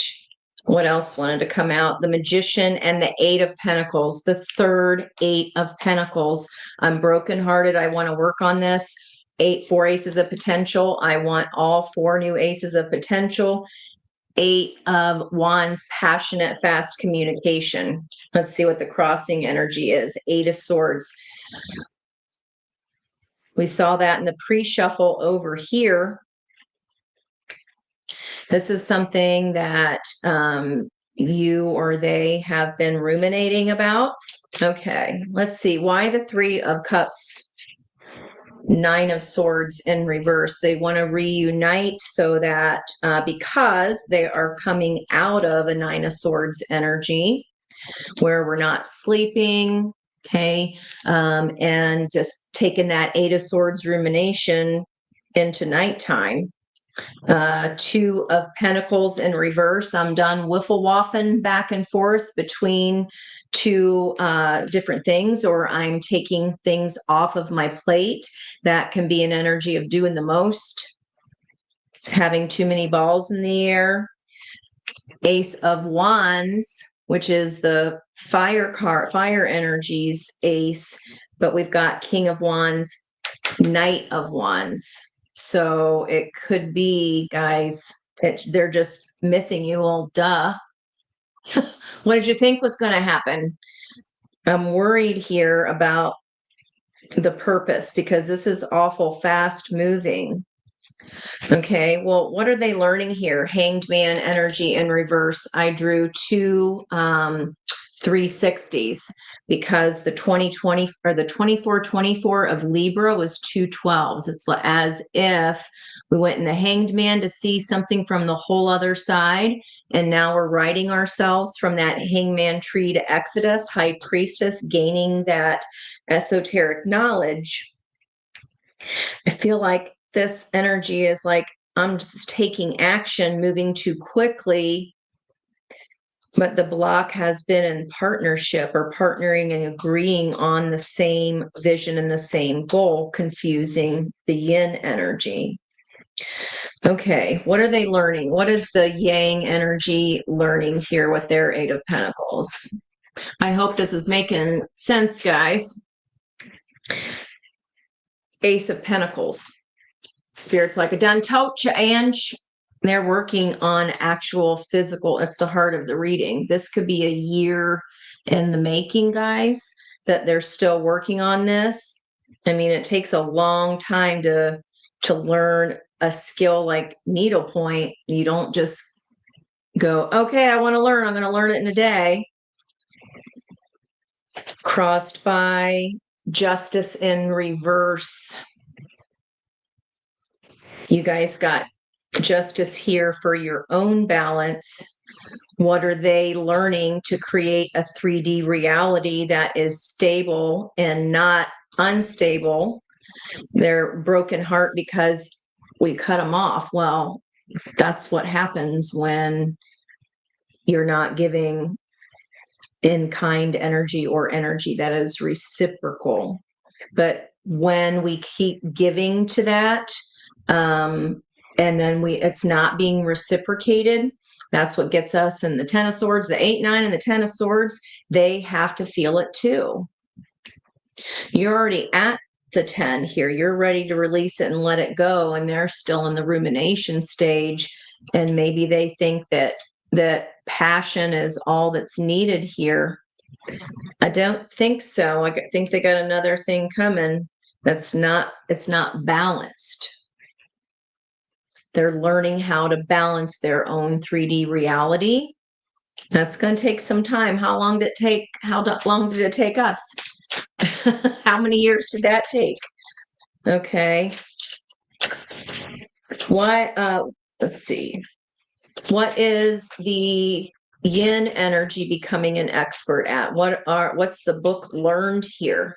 What else wanted to come out? The Magician and the Eight of Pentacles, the third Eight of Pentacles. I'm brokenhearted. I want to work on this. Four aces of potential. I want all four new aces of potential. Eight of Wands, passionate, fast communication. Let's see what the crossing energy is. Eight of Swords. We saw that in the pre-shuffle over here. This is something that you or they have been ruminating about. Okay, let's see. Why the Three of Cups, Nine of Swords in reverse? They want to reunite so that because they are coming out of a Nine of Swords energy where we're not sleeping, okay, and just taking that Eight of Swords rumination into nighttime. Two of Pentacles in reverse. I'm done wiffle-waffing back and forth between two different things, or I'm taking things off of my plate. That can be an energy of doing the most, having too many balls in the air. Ace of Wands, which is the fire card, fire energies ace, but we've got King of Wands, Knight of Wands. So it could be, guys, they're just missing you. Well, duh. What did you think was going to happen? I'm worried here about the purpose because this is awful fast moving. Okay, well, what are they learning here? Hanged Man energy in reverse. I drew two 360s because the 2020 or the 2424 of Libra was two 12s. It's as if we went in the Hanged Man to see something from the whole other side. And now we're writing ourselves from that Hangman tree to Exodus, High Priestess, gaining that esoteric knowledge. I feel like this energy is like, I'm just taking action, moving too quickly. But the block has been in partnership or partnering and agreeing on the same vision and the same goal, confusing the yin energy. Okay, what are they learning? What is the yang energy learning here with their Eight of Pentacles? I hope this is making sense, guys. Ace of Pentacles. Spirit's like, I done told you, Ange. They're working on actual physical. It's the heart of the reading. This could be a year in the making, guys, that they're still working on this. I mean, it takes a long time to learn a skill like needlepoint. You don't just go, okay, I want to learn. I'm going to learn it in a day. Crossed by Justice in reverse. You guys got Justice here for your own balance. What are they learning to create a 3D reality that is stable and not unstable? They're broken heart because we cut them off. Well, that's what happens when you're not giving in-kind energy or energy that is reciprocal. But when we keep giving to that, and then it's not being reciprocated, that's what gets us in the Ten of Swords, the 8, 9, and the Ten of Swords. They have to feel it too. You're already at the 10 here. You're ready to release it and let it go, and they're still in the rumination stage. And maybe they think that passion is all that's needed here. I don't think so. I think they got another thing coming it's not balanced. They're learning how to balance their own 3D reality. That's going to take some time. How long did it take us? How many years did that take? Okay. Let's see. What is the yin energy becoming an expert at? What's the book learned here?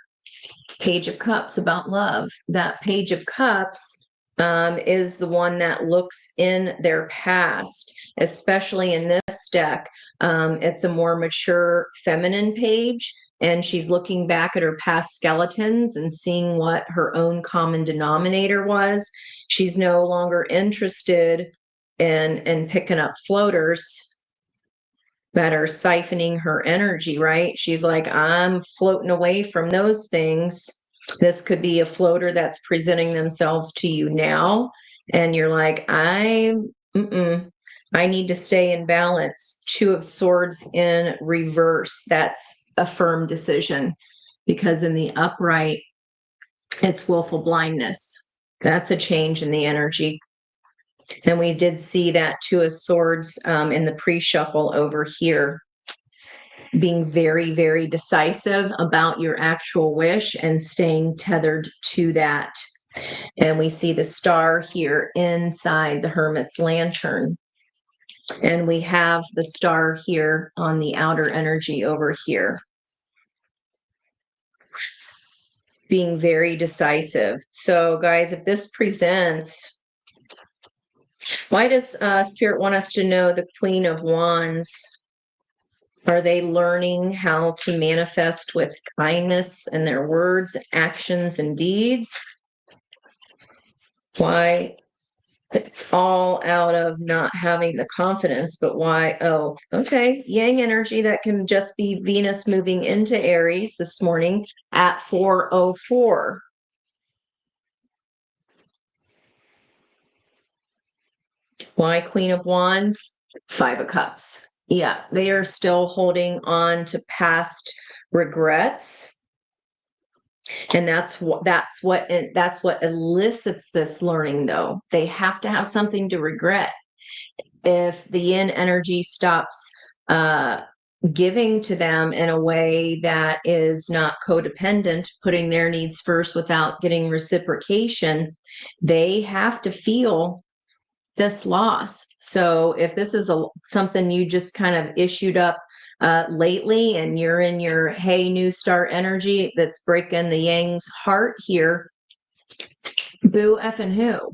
Page of Cups about love. That Page of Cups is the one that looks in their past, especially in this deck. It's a more mature feminine page, and she's looking back at her past skeletons and seeing what her own common denominator was. She's no longer interested in picking up floaters. that are siphoning her energy, right? She's like, I'm floating away from those things. This could be a floater that's presenting themselves to you now. And you're like, I need to stay in balance. Two of Swords in reverse. That's a firm decision because in the upright, it's willful blindness. That's a change in the energy. And we did see that Two of Swords in the pre-shuffle over here, being very, very decisive about your actual wish and staying tethered to that. And we see the star here inside the Hermit's lantern. And we have the star here on the outer energy over here, being very decisive. So, guys, if this presents, why does Spirit want us to know the Queen of Wands? Are they learning how to manifest with kindness in their words, actions, and deeds? Why? It's all out of not having the confidence, but why? Oh, okay. Yang energy, that can just be Venus moving into Aries this morning at 4:04. Why Queen of Wands? Five of Cups. Yeah, they are still holding on to past regrets. And that's what elicits this learning, though. They have to have something to regret. If the yin energy stops giving to them in a way that is not codependent, putting their needs first without getting reciprocation, they have to feel this loss. So if this is something you just kind of issued up lately and you're in your hey new start energy that's breaking the yang's heart here, boo effing who.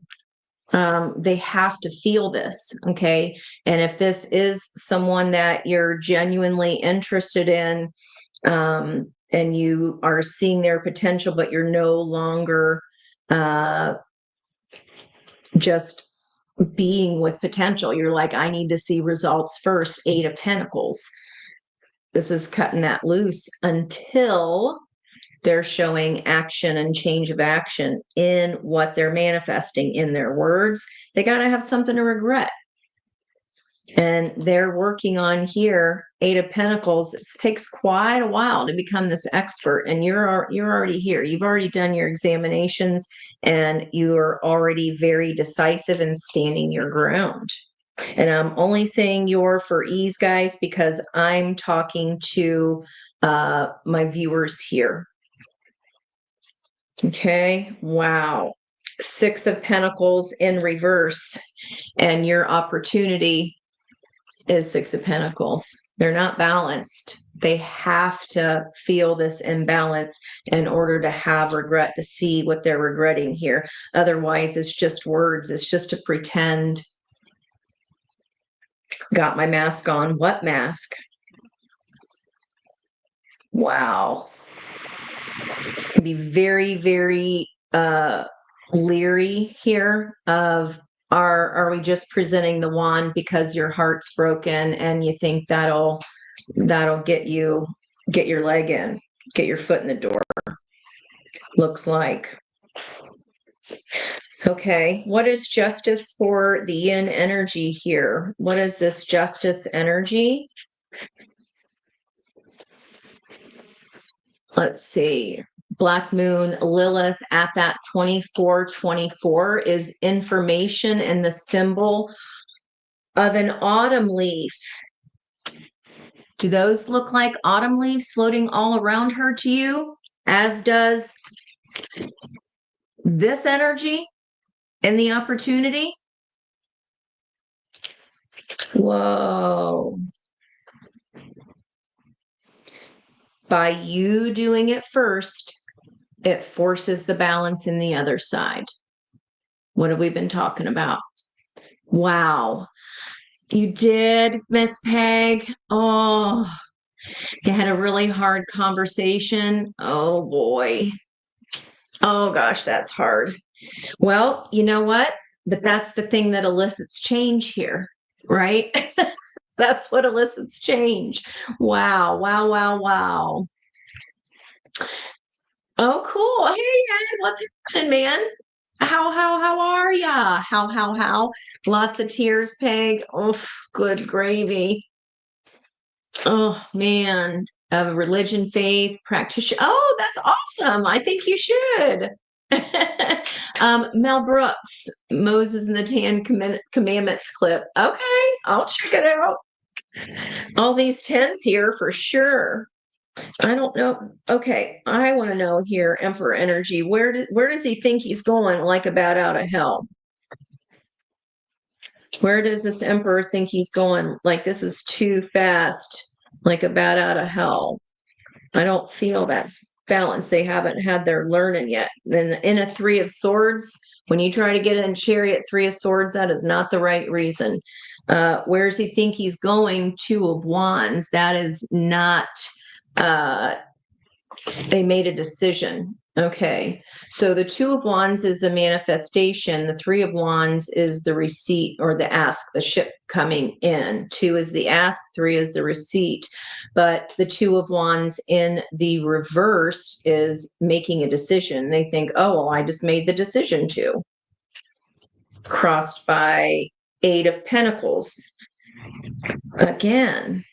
They have to feel this, okay? And if this is someone that you're genuinely interested in, and you are seeing their potential, but you're no longer just being with potential, you're like, I need to see results first. Eight of Pentacles. This is cutting that loose until they're showing action and change of action in what they're manifesting in their words. They got to have something to regret. And they're working on here, Eight of Pentacles. It takes quite a while to become this expert. And you're already here. You've already done your examinations and you are already very decisive in standing your ground. And I'm only saying your for ease, guys, because I'm talking to my viewers here. Okay, wow. Six of Pentacles in reverse, and your opportunity is Six of Pentacles. They're not balanced. They have to feel this imbalance in order to have regret, to see what they're regretting here. Otherwise, it's just words. It's just to pretend. Got my mask on. What mask? Wow. Be very, very leery here of are we just presenting the wand because your heart's broken and you think that'll get your leg in, get your foot in the door. Looks like. Okay, what is justice for the yin energy here? What is this justice energy? Let's see. Black Moon Lilith at that 2424 is information and the symbol of an autumn leaf. Do those look like autumn leaves floating all around her to you? As does this energy and the opportunity? Whoa. By you doing it first, it forces the balance in the other side. What have we been talking about? Wow. You did, Miss Peg. Oh, you had a really hard conversation. Oh, boy. Oh, gosh, that's hard. Well, you know what? But that's the thing that elicits change here, right? That's what elicits change. Wow, wow, wow, wow. Oh, cool. Hey, Ed, what's happening, man? How are ya? How? Lots of tears, Peg. Oh, good gravy. Oh, man. Religion, faith, practitioner. Oh, that's awesome. I think you should. Mel Brooks, Moses and the Commandments clip. Okay, I'll check it out. All these tens here for sure. I don't know. Okay, I want to know here, Emperor Energy. Where does he think he's going? Like about out of hell? Where does this Emperor think he's going? Like this is too fast. Like about out of hell. I don't feel that's balanced. They haven't had their learning yet. Then in a Three of Swords, when you try to get in Chariot, Three of Swords, that is not the right reason. Where does he think he's going? Two of Wands. That is not. Uh, they made a decision. Okay. So the Two of Wands is the manifestation. The Three of Wands is the receipt or the ask, the ship coming in. Two is the ask, three is the receipt. But the Two of Wands in the reverse is making a decision. They think, oh, well, I just made the decision to. Crossed by Eight of Pentacles. Again,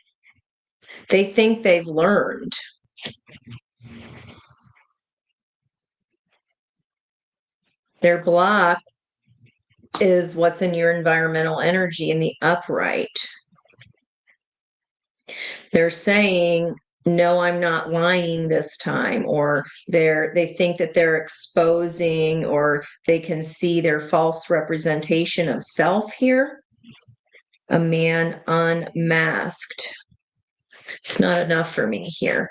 they think they've learned. Their block is what's in your environmental energy in the upright. They're saying, no, I'm not lying this time, or they think that they're exposing, or they can see their false representation of self here. A man unmasked. It's not enough for me here.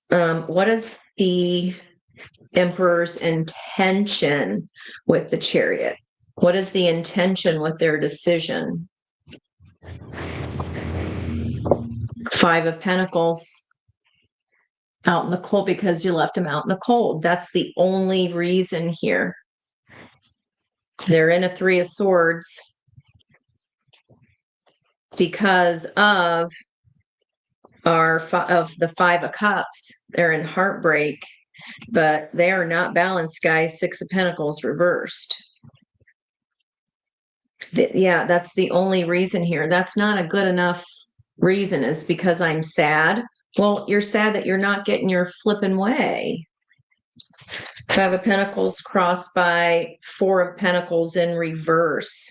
What is the Emperor's intention with the Chariot? What is the intention with their decision? Five of Pentacles. Out in the cold because you left them out in the cold. That's the only reason here. They're in a Three of Swords because of the Five of Cups. They're in heartbreak, but they are not balanced, guys. Six of Pentacles reversed. Yeah, that's the only reason here. That's not a good enough reason, is because I'm sad. Well, you're sad that you're not getting your flipping way. Five of Pentacles crossed by Four of Pentacles in reverse.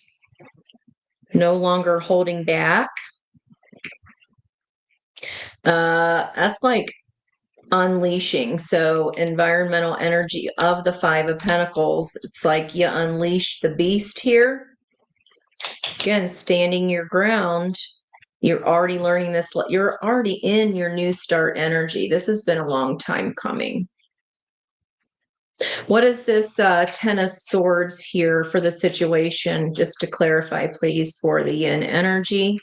No longer holding back. That's like unleashing. So environmental energy of the Five of Pentacles. It's like you unleash the beast here. Again, standing your ground. You're already learning this. You're already in your new start energy. This has been a long time coming. What is this Ten of Swords here for the situation? Just to clarify, please, for the yin energy.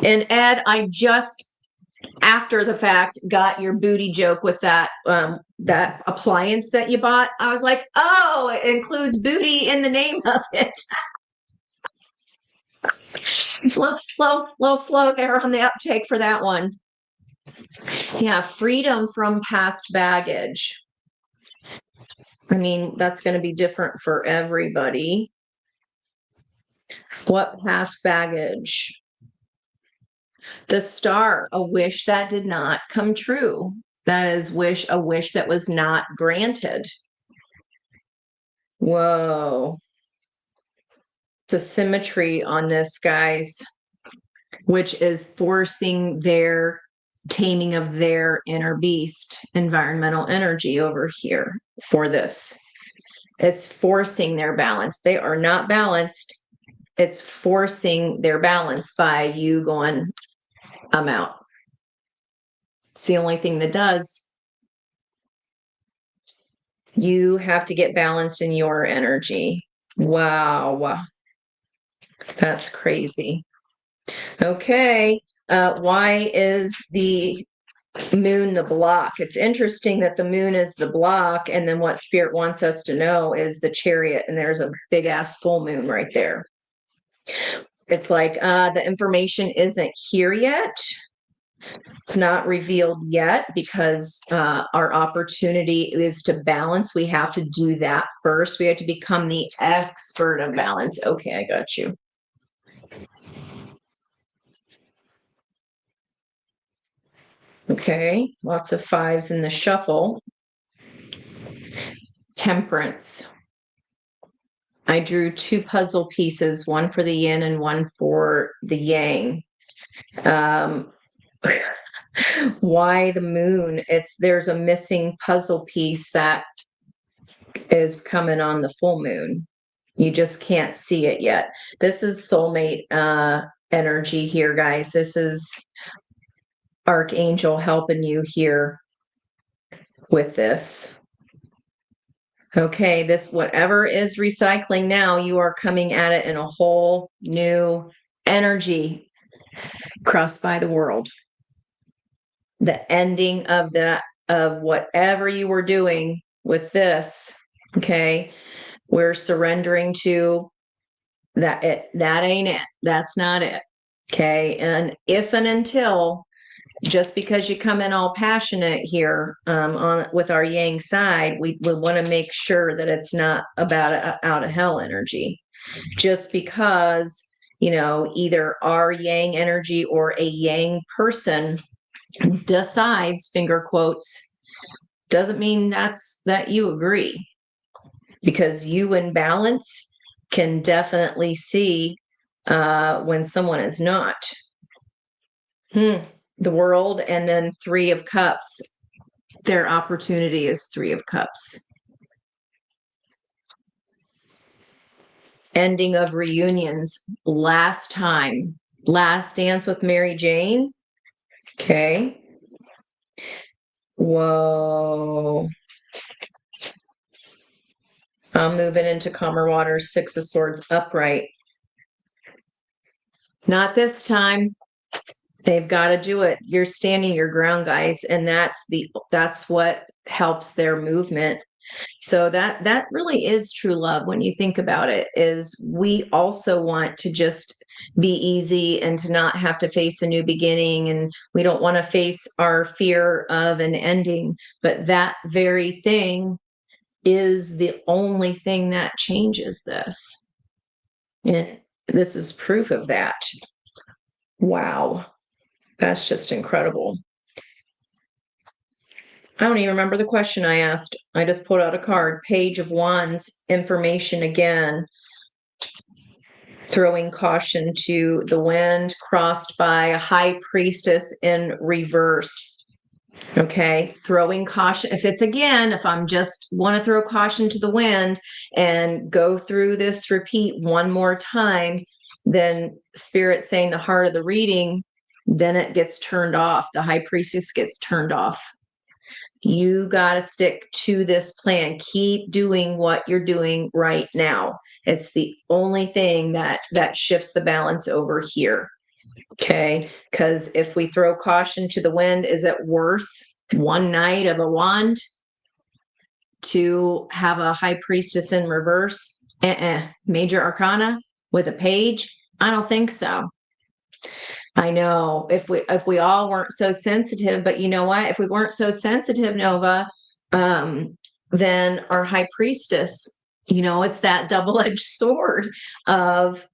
And Ed, I just, after the fact, got your booty joke with that that appliance that you bought. I was like, oh, it includes booty in the name of it. Little slow there on the uptake for that one. Yeah, freedom from past baggage. I mean, that's going to be different for everybody. What past baggage? The Star, a wish that did not come true. That is a wish that was not granted. Whoa. The symmetry on this, guys, which is forcing their taming of their inner beast, environmental energy over here for this. It's forcing their balance. They are not balanced. It's forcing their balance by you going, I'm out. It's the only thing that does. You have to get balanced in your energy. Wow. That's crazy. Okay. Why is the moon the block. It's interesting that the moon is the block, and then what Spirit wants us to know is the Chariot, and there's a big ass full moon right there. It's like the information isn't here yet. It's not revealed yet because our opportunity is to balance. We have to do that first. We have to become the expert of balance. Okay, I got you. Okay, lots of fives in the shuffle. Temperance. I drew two puzzle pieces, one for the yin and one for the yang. Why the moon? There's a missing puzzle piece that is coming on the full moon. You just can't see it yet. This is soulmate energy here, guys. This is Archangel helping you here with this. Okay, this whatever is recycling now, you are coming at it in a whole new energy. Crossed by the world. The ending of whatever you were doing with this. Okay, we're surrendering to that. That ain't it. That's not it. Okay, and if and until, just because you come in all passionate here on with our yang side, we want to make sure that it's not about out of hell energy. Just because, either our yang energy or a yang person decides, finger quotes, doesn't mean that you agree, because you in balance can definitely see when someone is not. The world, and then Three of Cups. Their opportunity is Three of Cups. Ending of reunions. Last time. Last dance with Mary Jane. Okay. Whoa. I'm moving into calmer waters. Six of Swords upright. Not this time. They've got to do it. You're standing your ground, guys, and that's what helps their movement. So that really is true love when you think about it, is we also want to just be easy and to not have to face a new beginning, and we don't want to face our fear of an ending, but that very thing is the only thing that changes this. And this is proof of that. Wow. That's just incredible. I don't even remember the question I asked. I just pulled out a card. Page of Wands, information again. Throwing caution to the wind, crossed by a High Priestess in reverse. Okay, throwing caution. If I'm just want to throw caution to the wind and go through this repeat one more time, then Spirit saying the heart of the reading, then it gets turned off. The High Priestess gets turned off. You got to stick to this plan. Keep doing what you're doing right now. It's the only thing that shifts the balance over here. Okay, because if we throw caution to the wind, is it worth one night of a wand to have a High Priestess in reverse? Major Arcana with a page? I don't think so. I know if we all weren't so sensitive, but you know what? If we weren't so sensitive, Nova, then our High Priestess, it's that double-edged sword of,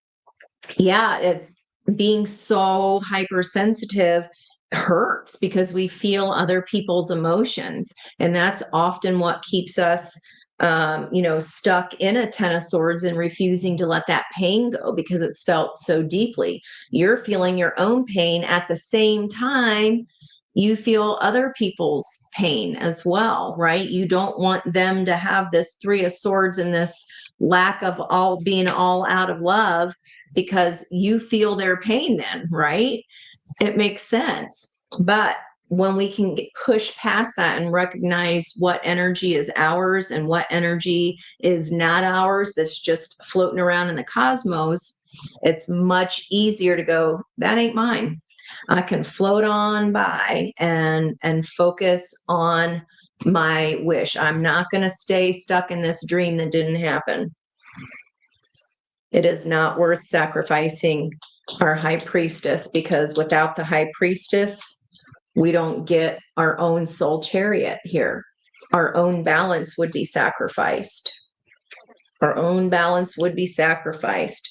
it's being so hypersensitive hurts because we feel other people's emotions. And that's often what keeps us, stuck in a Ten of Swords and refusing to let that pain go because it's felt so deeply. You're feeling your own pain at the same time you feel other people's pain as well, right? You don't want them to have this Three of Swords and this lack of being all out of love because you feel their pain then, right? It makes sense. But when we can push past that and recognize what energy is ours and what energy is not ours, that's just floating around in the cosmos, it's much easier to go, that ain't mine. I can float on by and focus on my wish. I'm not going to stay stuck in this dream that didn't happen. It is not worth sacrificing our high priestess, because without the high priestess, we don't get our own soul chariot here. Our own balance would be sacrificed. Our own balance would be sacrificed.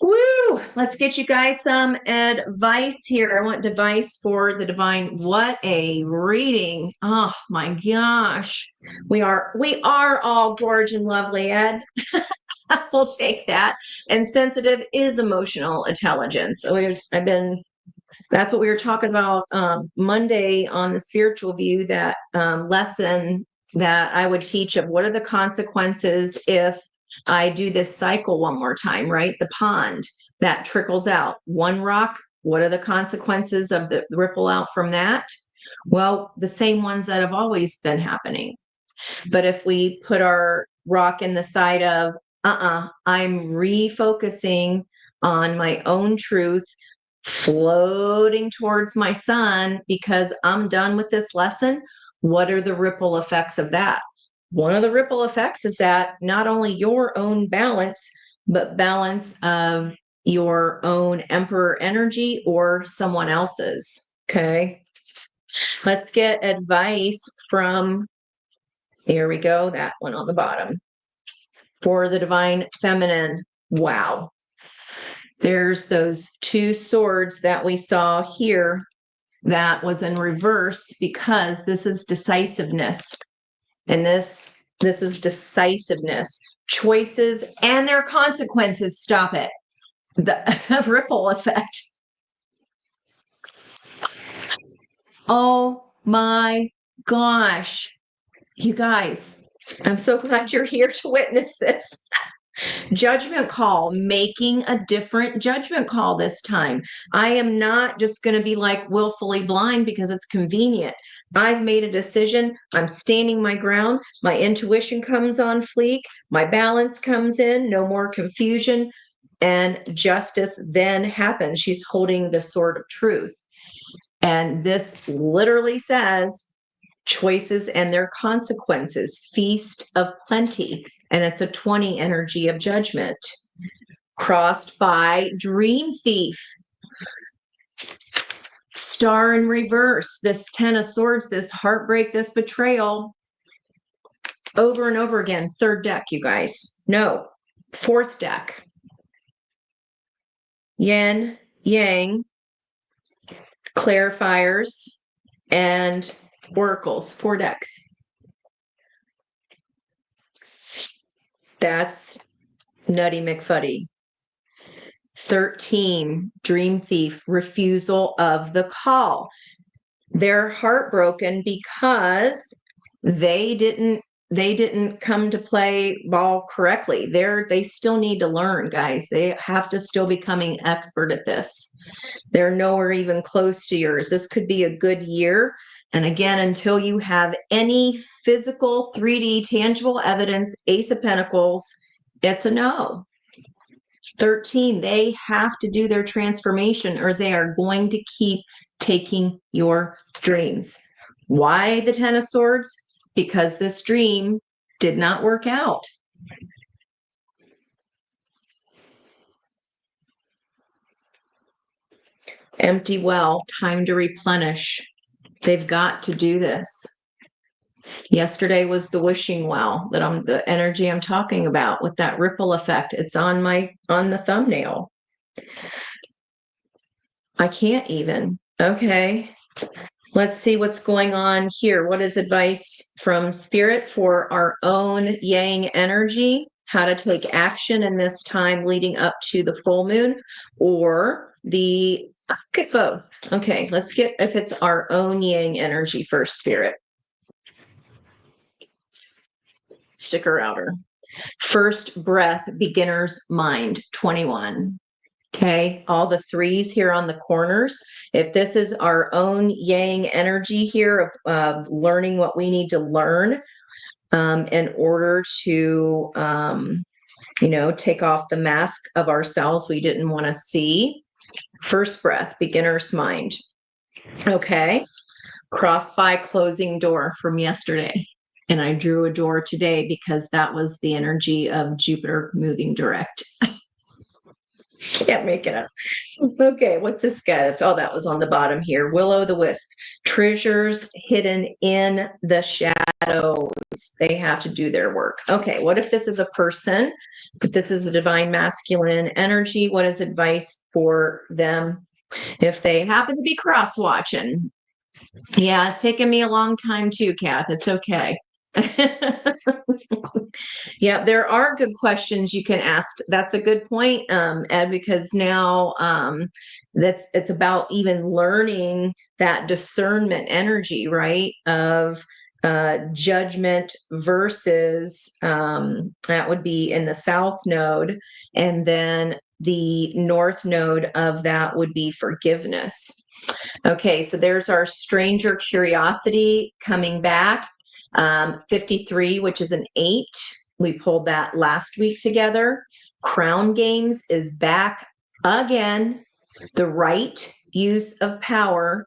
Woo! Let's get you guys some advice here. I want advice for the divine. What a reading. Oh my gosh. We are all gorgeous and lovely, Ed. We'll take that. And sensitive is emotional intelligence. So that's what we were talking about Monday on the spiritual view, that lesson that I would teach of what are the consequences if I do this cycle one more time, right? The pond that trickles out. One rock, what are the consequences of the ripple out from that? Well, the same ones that have always been happening. But if we put our rock in the side of, I'm refocusing on my own truth, floating towards my sun because I'm done with this lesson, what are the ripple effects of that? One of the ripple effects is that not only your own balance, but balance of your own emperor energy or someone else's. Okay. Let's get advice from, here we go, that one on the bottom. For the divine feminine. Wow. There's those two swords that we saw here that was in reverse, because this is decisiveness. And this is decisiveness. Choices and their consequences. Stop it. The ripple effect. Oh my gosh. You guys, I'm so glad you're here to witness this. Judgment call, making a different judgment call this time. I am not just going to be like willfully blind because it's convenient. I've made a decision. I'm standing my ground. My intuition comes on fleek. My balance comes in. No more confusion. And justice then happens. She's holding the sword of truth. And this literally says, choices and their consequences, feast of plenty. And it's a 20 energy of judgment, crossed by dream thief, star in reverse, this 10 of swords, this heartbreak, this betrayal, over and over again. Third deck, you guys. No, fourth deck. Yin, yang, clarifiers, and oracles, 4 decks. That's Nutty McFuddy. 13, dream thief, refusal of the call. They're heartbroken because they didn't come to play ball correctly. They still need to learn, guys. They have to still becoming expert at this. They're nowhere even close to yours. This could be a good year. And again, until you have any physical 3D tangible evidence, Ace of Pentacles, it's a no. 13, they have to do their transformation or they are going to keep taking your dreams. Why the 10 of Swords? Because this dream did not work out. Empty well, time to replenish. They've got to do this. Yesterday was the wishing well, that the energy I'm talking about with that ripple effect. It's on the thumbnail. I can't even. Okay. Let's see what's going on here. What is advice from Spirit for our own yang energy? How to take action in this time leading up to the full moon or the both. Okay, let's get if it's our own yang energy first, Spirit. Sticker outer. First breath, beginner's mind, 21. Okay, all the 3s here on the corners. If this is our own yang energy here of learning what we need to learn in order to, take off the mask of ourselves we didn't want to see. First breath, beginner's mind. Okay. Cross by closing door from yesterday. And I drew a door today because that was the energy of Jupiter moving direct. Can't make it up. Okay, what's this guy? Oh, that was on the bottom here. Will the wisp. Treasures hidden in the shadows. They have to do their work. Okay, what if this is a person? If this is a divine masculine energy, what is advice for them if they happen to be cross watching? Yeah, it's taken me a long time too, Kath. It's okay. Yeah, there are good questions you can ask. That's a good point, Ed, because now it's about even learning that discernment energy, right? Of judgment versus that would be in the south node, and then the north node of that would be forgiveness. Okay, so there's our stranger curiosity coming back. 53, which is an 8. We pulled that last week together. Crown Games is back again. The right use of power,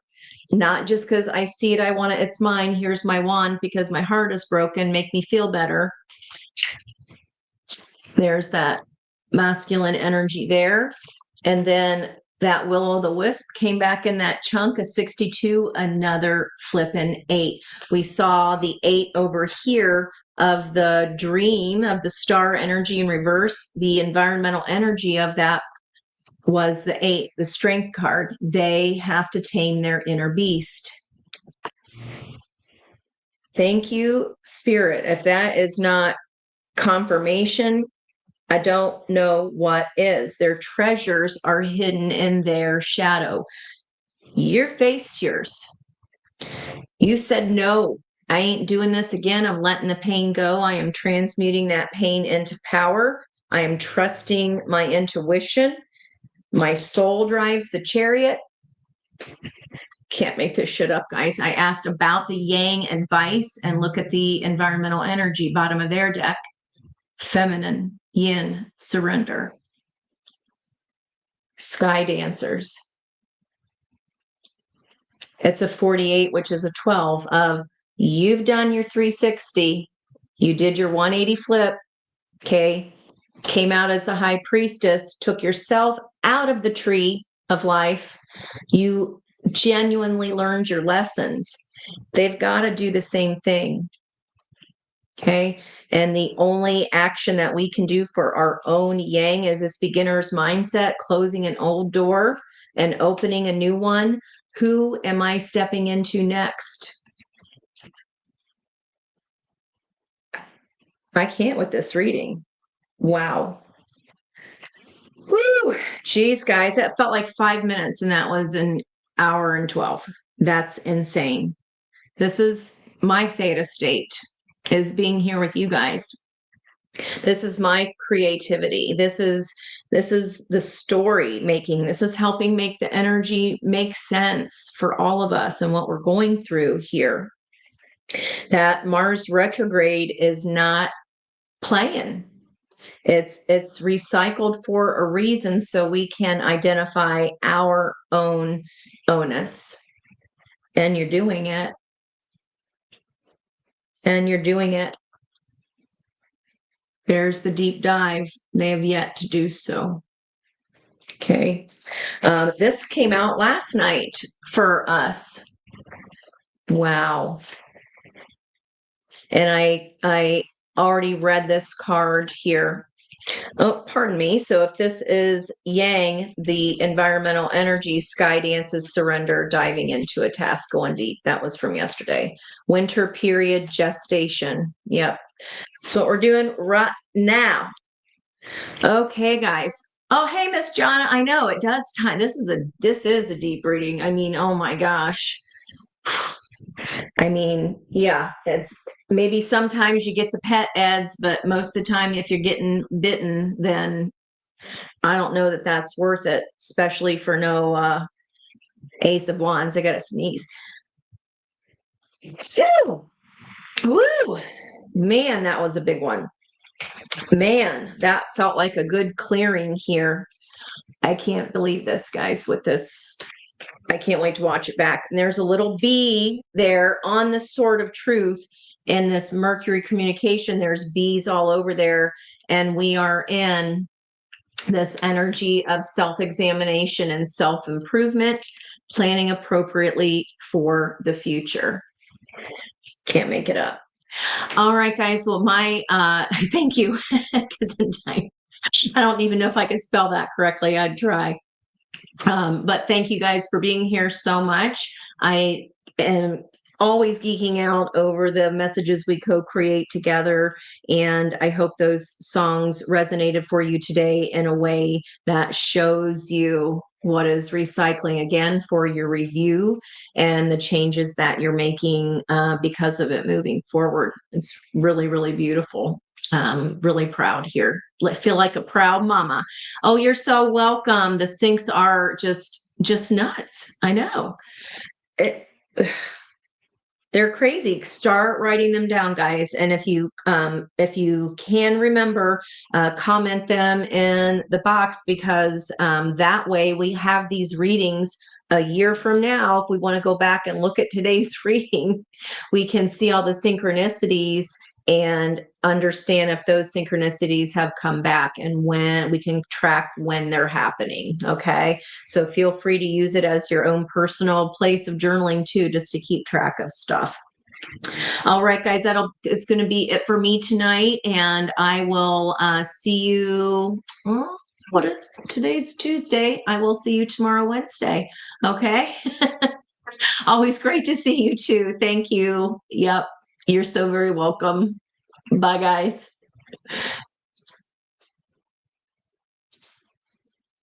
not just because I see it, I want it, it's mine. Here's my wand because my heart is broken. Make me feel better. There's that masculine energy there. And then that will-o'-the-wisp came back in that chunk of 62, another flippin' 8. We saw the 8 over here of the dream of the star energy in reverse. The environmental energy of that was the 8, the strength card. They have to tame their inner beast. Thank you, Spirit. If that is not confirmation, I don't know what is. Their treasures are hidden in their shadow. Your face yours. You said, no, I ain't doing this again. I'm letting the pain go. I am transmuting that pain into power. I am trusting my intuition. My soul drives the chariot. Can't make this shit up, guys. I asked about the yang advice and look at the environmental energy, bottom of their deck. Feminine, yin, surrender. Sky dancers. It's a 48, which is a 12 of you've done your 360. You did your 180 flip. Okay. Came out as the high priestess, took yourself out of the tree of life. You genuinely learned your lessons. They've got to do the same thing. Okay. And the only action that we can do for our own yang is this beginner's mindset, closing an old door and opening a new one. Who am I stepping into next? I can't with this reading. Wow. Woo! Geez, guys, that felt like 5 minutes and that was an hour and 12. That's insane. This is my theta state, is being here with you guys. This is my creativity. This is the story making. This is helping make the energy make sense for all of us and what we're going through here. That Mars retrograde is not playing. It's recycled for a reason so we can identify our own onus. And you're doing it. And you're doing it. There's the deep dive. They have yet to do so. Okay. This came out last night for us. Wow. And I already read this card here. Oh, pardon me. So if this is Yang, the environmental energy, sky dances, surrender, diving into a task, going deep. That was from yesterday. Winter period gestation. Yep. That's what we're doing right now. Okay, guys. Oh, hey, Miss Jonna. I know it does time. This is a deep reading. I mean, oh my gosh. I mean, yeah, it's maybe sometimes you get the pet ads, but most of the time, if you're getting bitten, then I don't know that that's worth it, especially for no Ace of Wands. I got to sneeze. Woo! Man, that was a big one. Man, that felt like a good clearing here. I can't believe this, guys, with this. I can't wait to watch it back. And there's a little bee there on the sword of truth in this Mercury communication. There's bees all over there. And we are in this energy of self-examination and self-improvement, planning appropriately for the future. Can't make it up. All right, guys. Well, my thank you. I don't even know if I could spell that correctly. I'd try. But thank you guys for being here so much. I am always geeking out over the messages we co-create together. And I hope those songs resonated for you today in a way that shows you what is recycling again for your review and the changes that you're making because of it moving forward. It's really, really beautiful. Really proud here. Feel like a proud mama. Oh, you're so welcome. The syncs are just nuts. I know. It, they're crazy. Start writing them down, guys. And if you can remember, comment them in the box, because that way we have these readings a year from now. If we want to go back and look at today's reading, we can see all the synchronicities and understand if those synchronicities have come back, and when we can track when they're happening. Okay. So feel free to use it as your own personal place of journaling too, just to keep track of stuff. All right, guys, it's going to be it for me tonight. And I will see you. What is today's Tuesday? I will see you tomorrow, Wednesday. Okay. Always great to see you too. Thank you. Yep. You're so very welcome. Bye, guys.